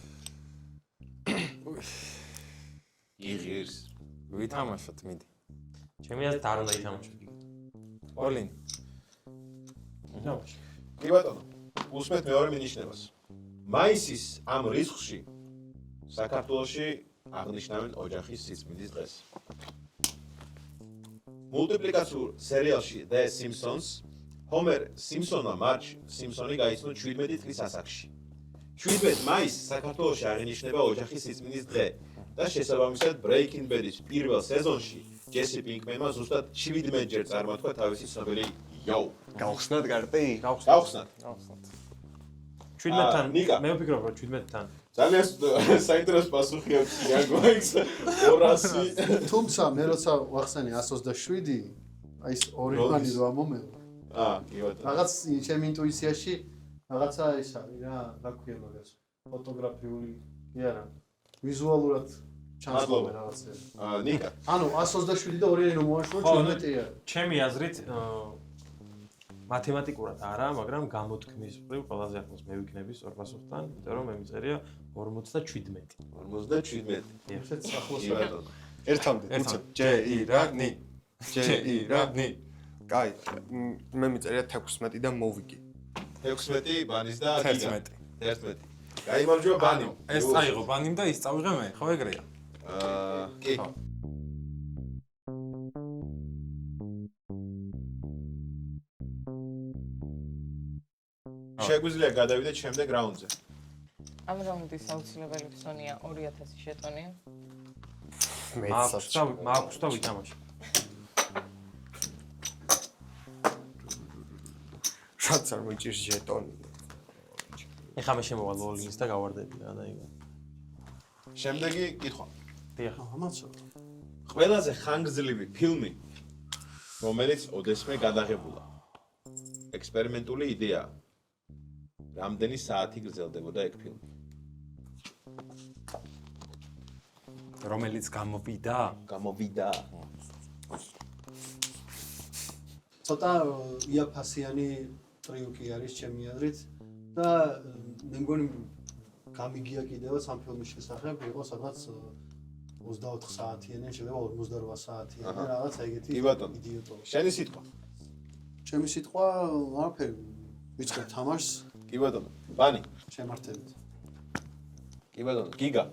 იღირს. ვითამაშოთ, მიდი. ჩემი აზრით არ უნდა ითამაშოთ. all-in. ითამაშე. კი ბატონო. უსმენთ მეორე მინიშნებას. მაისის ამ რიცხვში საქართველოში აღნიშნავენ ოჯახის სიწმინდის დღეს. მულტიპლიკაციურ სერიალში The Simpsons ჰომერ სიმსონმა მარჯ სიმსონი გაიცნო 17 წლის ასაკში. 17 მაისს საქართველოში აღინიშნება ოჯახის სიწმინდის დღე და შესაბამისად Breaking Bad-ის პირველ სეზონში ჯესი პინკმენმა ზუსტად 17-ჯერ წარმოთქვა თავისი ცნობილი იო. გავხსნათ კარტი? გავხსნათ. 17-თან. ნიკა. მე ვფიქრობ, რომ 17-თან. ძალიან საინტერესო პასუხი აქვს Young Mike's 200. თუმცა მე როცა ვახსენე 127, აი ეს ორი რა მომევა. კი ბატონო. რაღაც ჩემი ინტუიციაში რაღაცა ეს არის რა, რა ქვია მაგას? ფოტოგრაფიული, კი არა. ვიზუალურად ჩანსწორე რაღაცები. ნიკა. ანუ 127 და 2-იანი რომ მოაშორო 17-ია. ჩემი აზრით მათემატიკურად არა, მაგრამ გამოთქმის მხრივ ყველაზე ახლოს მე ვიქნები სწორ პასუხთან, იმიტომ რომ მე მიწერია 57. 57. ესეც ახლოს კი ბატონო. ერთამდე უცებ ჯეირანი ჯეირანი კაი მე მიწერია 16 და მოვიგე 16 ბანის და გიგა. 11. 11. გაიმარჯვა ბანი. ეს წაიღო ბანიმ და ის წავიღე მე, ხო ეგრეა? კი. ხო. შეგვიძლია გადავიდეთ შემდეგ რაუნდზე. ამ რაუნდის აუცილებელი ფსონია 2000 ჟეტონი. მაქვს და ვითამაშე. რაც არ მიჭირს ჟეტონი ეხლა მე შემოვალ ლოლინის და გავარდები რა და იგივე. შემდეგი კითხვა. დიახ. ამაცო. ყველაზე ხანგრძლივი ფილმი, რომელიც ოდესმე გადაღებულა. ექსპერიმენტული იდეაა. რამდენი საათი გრძელდებოდა ეგ ფილმი? რომელიც გამოვიდა? გამოვიდა. ცოტა იაფასიანი ტრიუკი არის ჩემი აზრით და მე მგონი გამიგია კიდევაც ამ ფილმის შესახებ იყო სადღაც 24 საათიანი, შეიძლება 48 საათიანი რაღაც ეგეთი კი ბატონო. იდიოტო. შენი სიტყვა. ჩემი სიტყვა არაფერი ვიწყებ თამაშს კი ბატონო. ბანი. შემართებით. კი ბატონო. გიგა.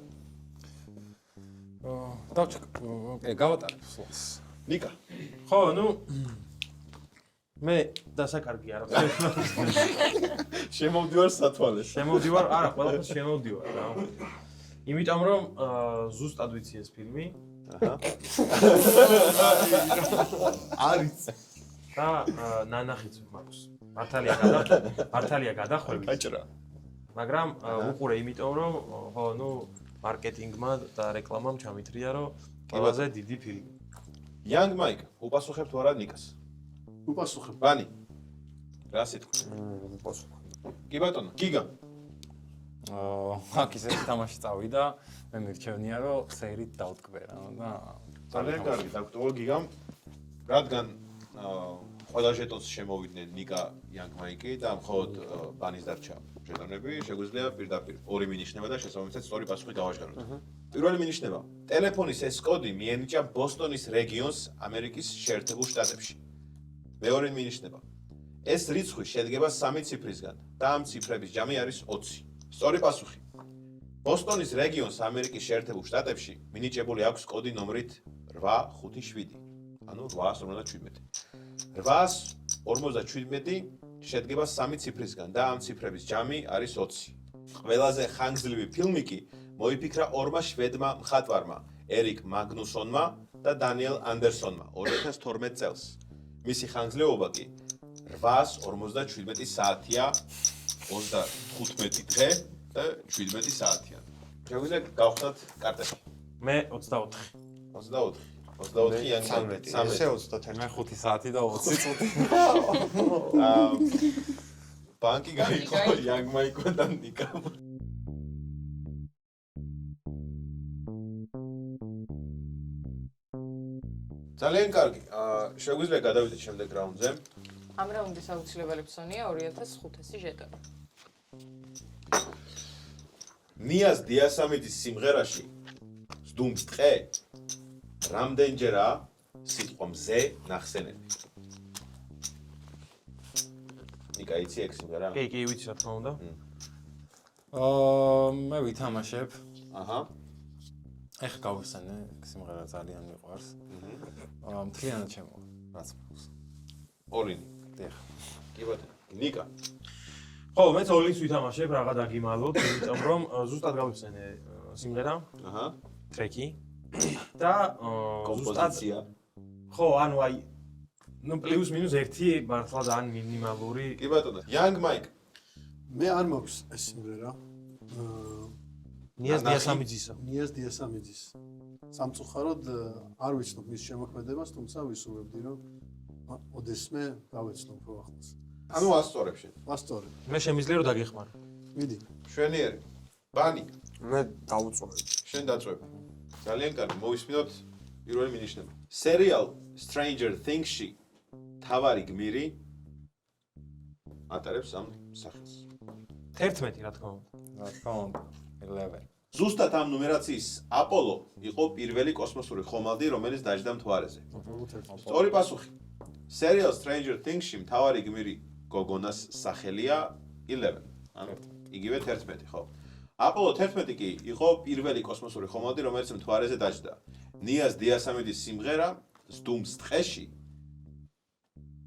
გავატარებ სულს. ნიკა. ხო, ნუ მე დასაკარგი არ ვარ. შემოვდივარ სათვალეს. შემოვდივარ, არა, ყველაფერს შემოვდივარ რა. იმიტომ რომ ზუსტად ვიცი ეს ფილმი. აჰა. არის და ნანახიც მაქვს. მართალია გადახვევით. აჭრა. მაგრამ უყურე იმიტომ რომ ხო, ნუ მარკეტინგმა და რეკლამამ ჩამithრია რომ ყველაზე დიდი ფილმი. Young Mike, უპასუხებ თუ არა ნიკას? უპასუხებ. ბანი. რა სიტყვა? პასუხი კი ბატონო. გიგა. აქ ისე თამაში წავიდა, მე მირჩევნია რომ სერით დავტკბე რა და ძალიან კარგი, დაგტოვა გიგამ. რადგან ყველა ჟეტონს შემოვიდნენ ნიკა, Young Mike და მხოლოდ ბანის დარჩა ჟეტონები, შეგვიძლია პირდაპირ ორი მინიშნება და შესაბამისად სწორი პასუხი გავაჟღეროთ. პირველი მინიშნება: ტელეფონის ეს კოდი მიენიჭა ბოსტონის რეგიონს ამერიკის შეერთებულ შტატებში. მეორე მინიშნება: ეს რიცხვი შედგება 3 ციფრისგან და ამ ციფრების ჯამი არის 20. სწორი პასუხი: ბოსტონის რეგიონს ამერიკის შეერთებულ შტატებში მინიჭებული აქვს კოდი ნომრით 857. ანუ 857. 857 შედგება 3 ციფრისგან და ამ ციფრების ჯამი არის 20. ყველაზე ხანგრძლივი ფილმი კი მოიფიქრა ორმა შვედმა მხატვარმა, ერიკ მაგნუსონმა და დანიელ ანდერსონმა 2012 წელს. მისი ხანგრძლივობა კი 857 საათია, 35 დღე და 17 საათია. შეგვიძლია გავხსნათ კარტები. მე 24. 24. 24 Young Mike. 13 მე 5 საათი და 20 წუთი. ბანკი გაიყო Young Mike და ნიკამ. ძალიან კარგი. შეგვიძლია გადავიდეთ შემდეგ რაუნდზე. ამ რაუნდის აუცილებელი ფსონია 2500 ჟეტონი. ნიას დიასამიძის სიმღერაში ზდუმს ტყე რამდენჯერაა სიტყვა მზე ნახსენები? ნიკა იცი ეგ სიმღერა? კი, ვიცი რა თქმა უნდა. მე ვითამაშებ. აჰა. ეხ გავიხსენე, სიმღერა ძალიან მიყვარს. მთლიანად ჩემო, რაც მოს. ორინი. დიახ. კი ბატონო. ნიკა. ხო, მეც ოლის ვითამაშებ, რაღა დაგიმალოთ, იმიტომ რომ ზუსტად გავიხსენე სიმღერა, აჰა. ტრეკი და ზუსტად კომპოზიცია. ხო, ანუ აი ნუ პლუს მინუს 1 მართლა ძალიან მინიმალური. კი ბატონო. Young Mike. მე არ მაქვს ეს სიმღერა. ნიას დიასამიძისა. ნიას დიასამიძის. სამწუხაროდ არ ვიცნობ მის შემოქმედებას, თუმცა ვისურვებდი რომ ოდესმე გავეცნობ რო ახლოს. ანუ ასწორებ შენ. ვასწორებ. მე შემიძლია რომ დაგეხმარო. მიდი. შვენიერი. ბანი, მე დავუწევი. შენ დაწვევ. ძალიან კარგი, მოვისმინოთ პირველი მინიშნება. სერიალ Stranger Things-ში თავარი გმირი ატარებს ამ სახელს. 11 რა თქმა უნდა. რა თქმა უნდა 11. ზუსტად ამ ნუმერაციის აპოლო იყო პირველი კოსმოსური ხომალდი, რომელიც დაჯდა მთვარეზე. სწორი პასუხი. სერიალ Stranger Things-ში მთავარი გმირი გოგონას სახელია 11. ანუ იგივე 11, ხო? აპოლო 11 კი იყო პირველი კოსმოსური ხომალდი, რომელიც მთვარეზე დაჯდა. ნიას დიასამიძის სიმღერა ზდუმს ტყეში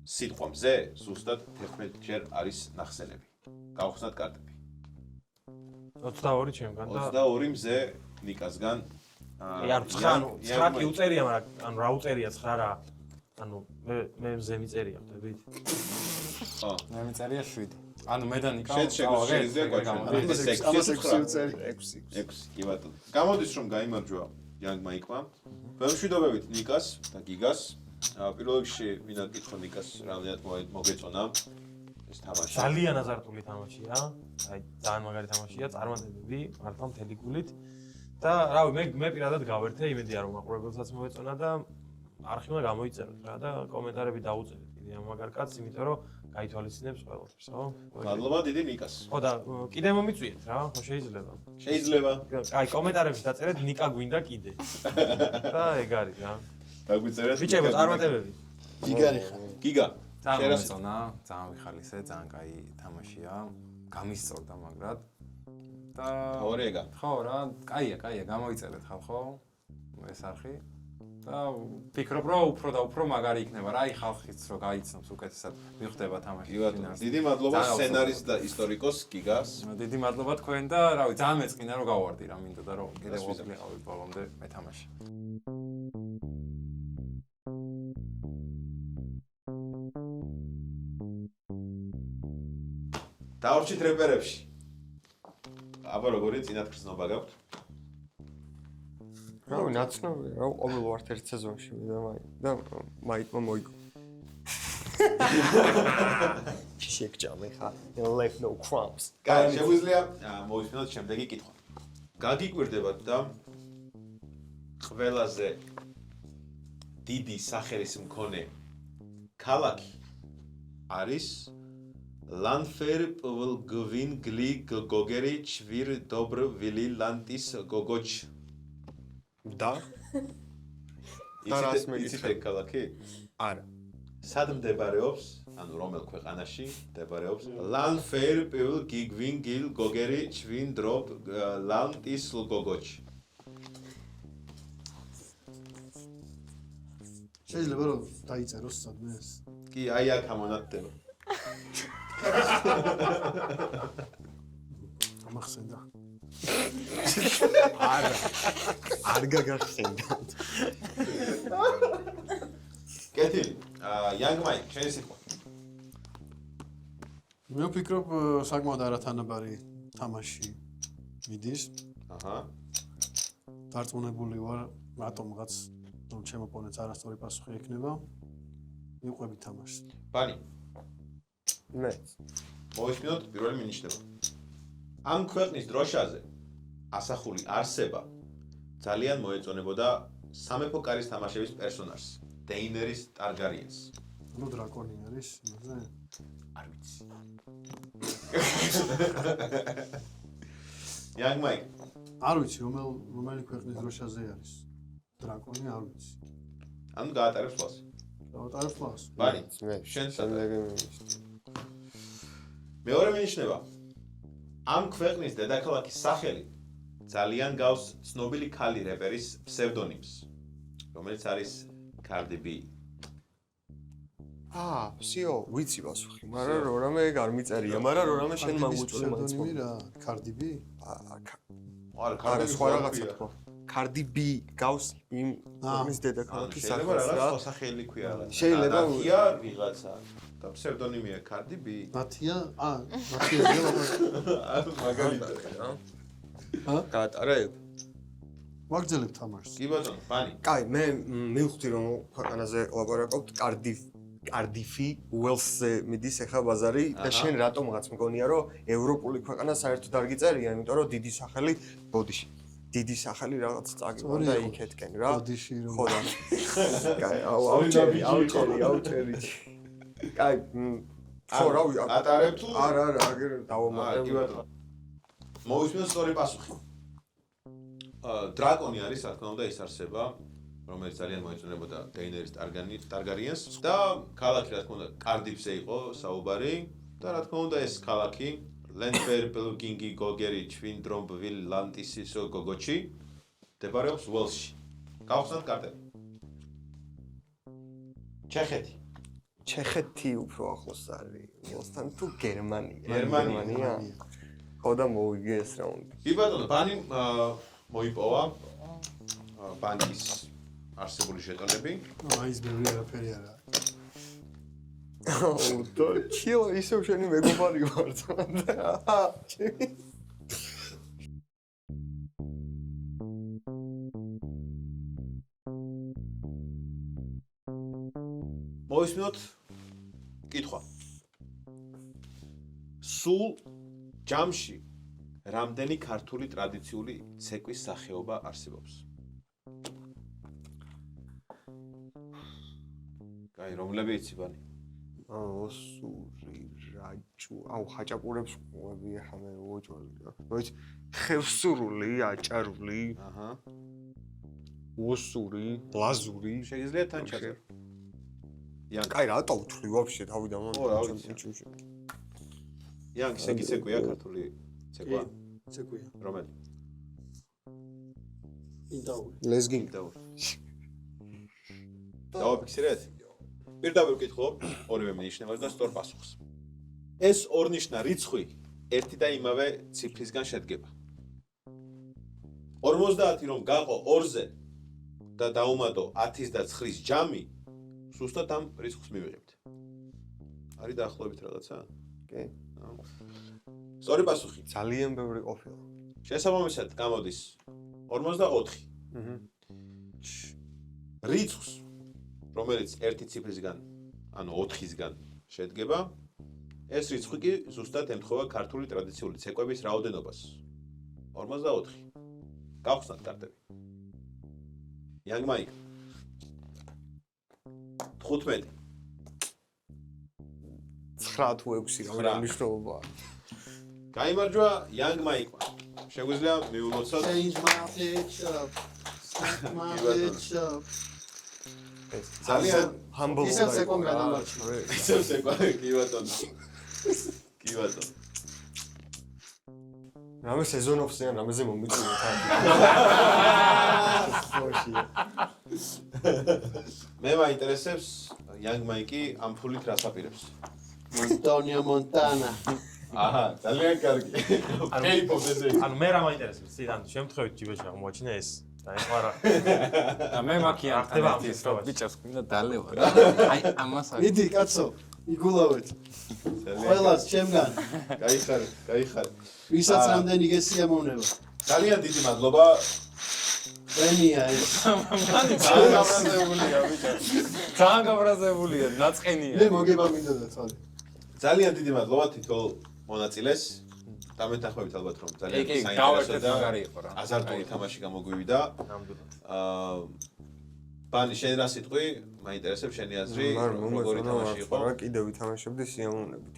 სიტყვა მზე ზუსტად 11 ჯერ არის ნახსენები. გავხსნათ კარტები. 22 ჩემგან და 22 მზე ნიკასგან არ 9 კი უწერია, მაგრამ ანუ რა უწერია 9 რა. ანუ მე მზე მიწერია, ხვდებით? ხო. მე მიწერია 7. ანუ მე და ნიკა შეიძლება გვაჩვენო. ამას 6 უწერი. 6, კი ბატონო. გამოდის რომ გაიმარჯვა Young Mike-მა. მშვიდობებით ნიკას და გიგას. პირველ რიგში მინდა გითხრა ნიკას რამდენად მოგეწონა ეს თამაში. ძალიან აზარტული თამაშია. აი ძალიან მაგარი თამაშია, წარმატებები მართლა მთელი გულით. და რავი, მე პირადად გავერთე, იმედია რომ მაყურებელსაც მოეწონა და არხი უნდა გამოიწეროთ რა და კომენტარები დაუწერეთ კიდე ამ მაგარ კაცს, იმიტომ რომ გაითვალისწინებს ყველაფერს, ხო? მადლობა დიდი ნიკას. ხო და კიდე მომიწვიეთ რა, ხო შეიძლება. შეიძლება. აი კომენტარებში დაწერეთ ნიკა გვინდა კიდე. და ეგ არის რა. დაგვიწერეთ. ბიჭებო, წარმატებები. გიგარი ხარ. გიგა. ძალიან მეწონა, ძალიან ვიხალისე, ძალიან კაი თამაშია. გამისწორდა მაგრად. და თავარი ეგა. ხო რა, კაია, გამოიწერეთ ხალხო. ეს არხი. და ვფიქრობ, რომ უფრო და უფრო მაგარი იქნება რა, აი ხალხიც რო გაიცნობს უკეთესად მიხვდება თამაში. დიდი მადლობა სცენარის და ისტორიკოს გიგას. დიდი მადლობა თქვენ და რავი, ძალიან მეწყინა რომ გავარდი რა, მინდოდა რომ კიდევ ყოფილიყავი ბოლომდე მეთამაში. დავრჩით რეპერებში. აბა როგორი წინათ გრძნობა გაქვთ? რავი, ნაცნობია, რა ყოველ ვართ ერთ სეზონში და მაიკმა მოიგო. შეგჭამე ხა, left no crumbs. კაი, შეგვიძლია მოვისმინოთ შემდეგი კითხვა. გაგიკვირდებათ და ყველაზე დიდი სახელის მქონე ქალაქი არის Lanfer Pvlgvin Gli Gogeri Chvir Dobr Vili Lantis Gogoch და რას იცით მეკითხები? ეგ ქალაქი? არა. სად მდებარეობს, ანუ რომელ ქვეყანაში მდებარეობს? Lanfer Pvlgvin Gli Gogeri Chvir Dobr Lantis Gogoch. შეიძლება რომ დაიწეროს სადმე ეს. კი, აი აქ ამონათდება. ამახსენდა. არ გაგახსენდა. კეთილი. Young Mike, შენი სიტყვა. მე ვფიქრობ საკმაოდ არათანაბარი თამაში მიდის. აჰა. დარწმუნებული ვარ, რატომღაც რომ ჩემ ოპონენტს არასწორი პასუხი ექნება. მივყვები თამაშს. ბანი, მე მოვისმინოთ პირველი მინიშნება. ამ ქვეყნის დროშაზე ასახული არსება ძალიან მოეწონებოდა სამეფო კარის თამაშების პერსონაჟს, დეინერის ტარგარიენს. ნუ დრაკონი არის იმაზე. არ ვიცი. Young Mike, არ ვიცი რომელი ქვეყნის დროშაზე არის. დრაკონი არ ვიცი. ანუ გაატარებს ლას. დავატარებ ფლას. ბანი, მე შენ შემდეგი მეორე მინიშნება. ამ ქვეყნის დედაქალაქის სახელი ძალიან გავს ცნობილი ქალი რეპერის ფსევდონიმს, რომელიც არის Cardi B. всё, ვიცი პასუხი, მაგრამ რამე ეგ არ მიწერია, მაგრამ რამე შენ მაგუჭული მაინც პსევდონიმი რა, Cardi B? არა სხვა რაღაცა თქვა Cardi B გავს იმ მის დედაქალაქის შეიძლება სახელს რაღაც რა სხვა სახელი ქვია რა. შეიძლება ნათია ვიღაცა და ფსევდონიმია Cardi B. ნათია? ნათია მაგალითად რა. გაატარებ ვაგრძელებ თამაშს. კი ბატონო, ფანი. კაი მე მივხვდი რომ ქვეყანაზე ლაპარაკობთ Cardiff-ი Wales-ზე მიდის ახლა ბაზარი და შენ რატომღაც მგონია რომ ევროპული ქვეყანა საერთოდ არ გიწერია იმიტომ რომ დიდი სახელი ბოდიში დიდი სახელი რაღაც წაგება და იქეთკენ რა ბოდიში რომ ხო და კაი აუჩერი კაი ხო რავი ატარებ თუ არა აგერ დავამატებ კი ბატონო. მოვისმენთ სწორი პასუხი. დრაკონი არის, რა თქმა უნდა, ის არსება, რომელიც ძალიან მოეწონებოდა დეინერის ტარგარიენს და ქალაქი, რა თქმა უნდა, კარდიფზე იყო საუბარი და რა თქმა უნდა, ეს ქალაქი ლენდბერგ, გინგი, გოგერი, ჩვინდრომბვილ, ლანტისისო, გოგოჩი მდებარეობს უელსში. გავხსნათ კარტები. ჩეხეთი უფრო ახლოს არის უელსთან თუ გერმანია გერმანია. ხო და მოვიგე ეს რაუნდი კი ბატონო, ბანი მოიპოვა ბანკის არსებული ჟეტონები. ის ბევრი არაფერი არა. და ჩილო ისევ შენი მეგობარი ვარ და მოვისმინოთ კითხვა. სულ ჯამში რამდენი ქართული ტრადიციული ცეკვის სახეობა არსებობს? კაი, რომლები იცი ბანი? ოსური რაჭუ აუ ხაჭაპურებს ყვები ახლა მე უოჭველი რა მოიც ხევსურული აჭარული აჰა. ოსური ლაზური შეგიძლიათ თან ჩაწერო. კაი რატო უთვლი ვაფშე თავიდან ო რა ვიცი. იანგი სეგიცეკვია ქართული ცეკვა? ცეკვია. რომელი? ინდაური. ლეზგინი დავაფიქსირეთ? პირდაპირ ვკითხო, ორივე მინიშნებას და სწორ პასუხს. ეს ორნიშნა რიცხვი ერთი და იმავე ციფრისგან შედგება. 50 რომ გაყო 2-ზე და დაუმატო 10-ის და 9-ის ჯამი, სუსტად ამ რიცხვს მივიღებთ. არის დაახლოებით რაღაცა? კი სწორი პასუხი. ძალიან ბევრი ყოფილა შესაბამისად გამოდის 54. რიცხვს რომელიც ერთი ციფრისგან, ანუ 4-ისგან შედგება, ეს რიცხვი კი ზუსტად ემთხვევა ქართული ტრადიციული ცეკვების რაოდენობას. 54. გავხსნათ კარტები. Young Mike. 15. 9 თუ 6 რა მნიშვნელობა. გაიმარჯვა Young Mike-მა. შეგვიძლია მივულოცოთ Change my pitch up. My pitch up. ძალიან humble ისევ სეკონ გადამარჩა. ისევ სეკონ კი ბატონო. კი ბატონო. რამე სეზონოფსიან რამეზე მომიწვია თან. მე მაინტერესებს Young Mike-ი ამ ფულით რას აპირებს? Antonio Montana. აჰა, ძალიან კარგი. K-pop ესე. ანუ მე რა მაინტერესებს, ციდან შემთხვევით ჯიბეში აღმოაჩინე ეს და ეხლა და მე მაქიან ხდება ამ ის შემთხვევაში. ბიჭებს მინდა დალევა. აი ამას არის. მიდი კაცო, იგულავეთ. ყველას ჩემგან. გაიხარე, გაიხარე. ვისაც რამდენი გესიამოვნება. ძალიან დიდი მადლობა. პრემია ეს. გაბრაზებულია ბიჭო. ძალიან გაბრაზებულია, ნაწყენია. მე მოგება მინდა და თვალე. ძალიან დიდი მადლობა თითოეულ მონაწილეს. დამეთანხმებით ალბათ რომ ძალიან კი, საინტერესო გავერთეთ და მაგარი იყო რა. აზარტული თამაში გამოგვივიდა. ნამდვილად. ბანი შენ რა სიტყვი? მაინტერესებს შენი აზრი, როგორი თამაში იყო? რა კიდევ ვითამაშებდი სიამოვნებით.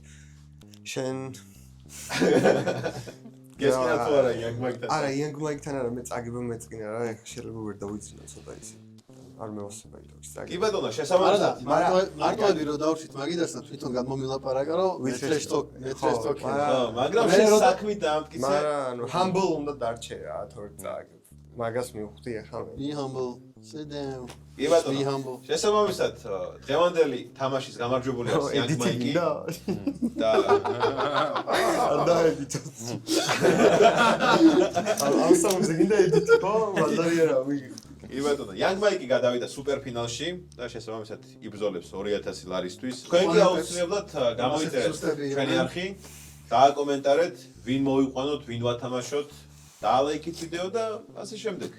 შენ გესკინა თუ არა Young Mike-თან? არა Young Mike-თან არა მე წაგება მეწყინა რა ეხლა შეიძლება ვერ დავიძინო ცოტა ისე. არ მევასება იტოქს კი წაგება. ბატონო, არა და შესაბამისად. მარტოები რო დავშვით მაგიდას და თვითონ გამომილაპარაკა რომ მე trash talk მაგრამ მე შენ რო და- საქმით დაამტკიცე. მაგრამ ანუ humble უნდა დარჩე რა თორე წაგებ. მაგას მივხვდი ახლა მე. be humble, sit down. კი ბატონო. Be humble. შესაბამისად, დღევანდელი თამაშის გამარჯვებული არის Young Mike-ი და არ დაედიტო. ამ გასაუბრე გინდა ედიტი ხო? ბაზარი არა მიგი. კი ბატონო, Young Mike-ი გადავიდა სუპერფინალში და შესაბამისად იბრძოლებს 2000 ლარისთვის. თქვენ კი აუცილებლად გამოიწერეთ ჩვენი არხი, დააკომენტარეთ, ვინ მოიყვანოთ, ვინ ვათამაშოთ, დაალაიქით ვიდეო და ასე შემდეგ.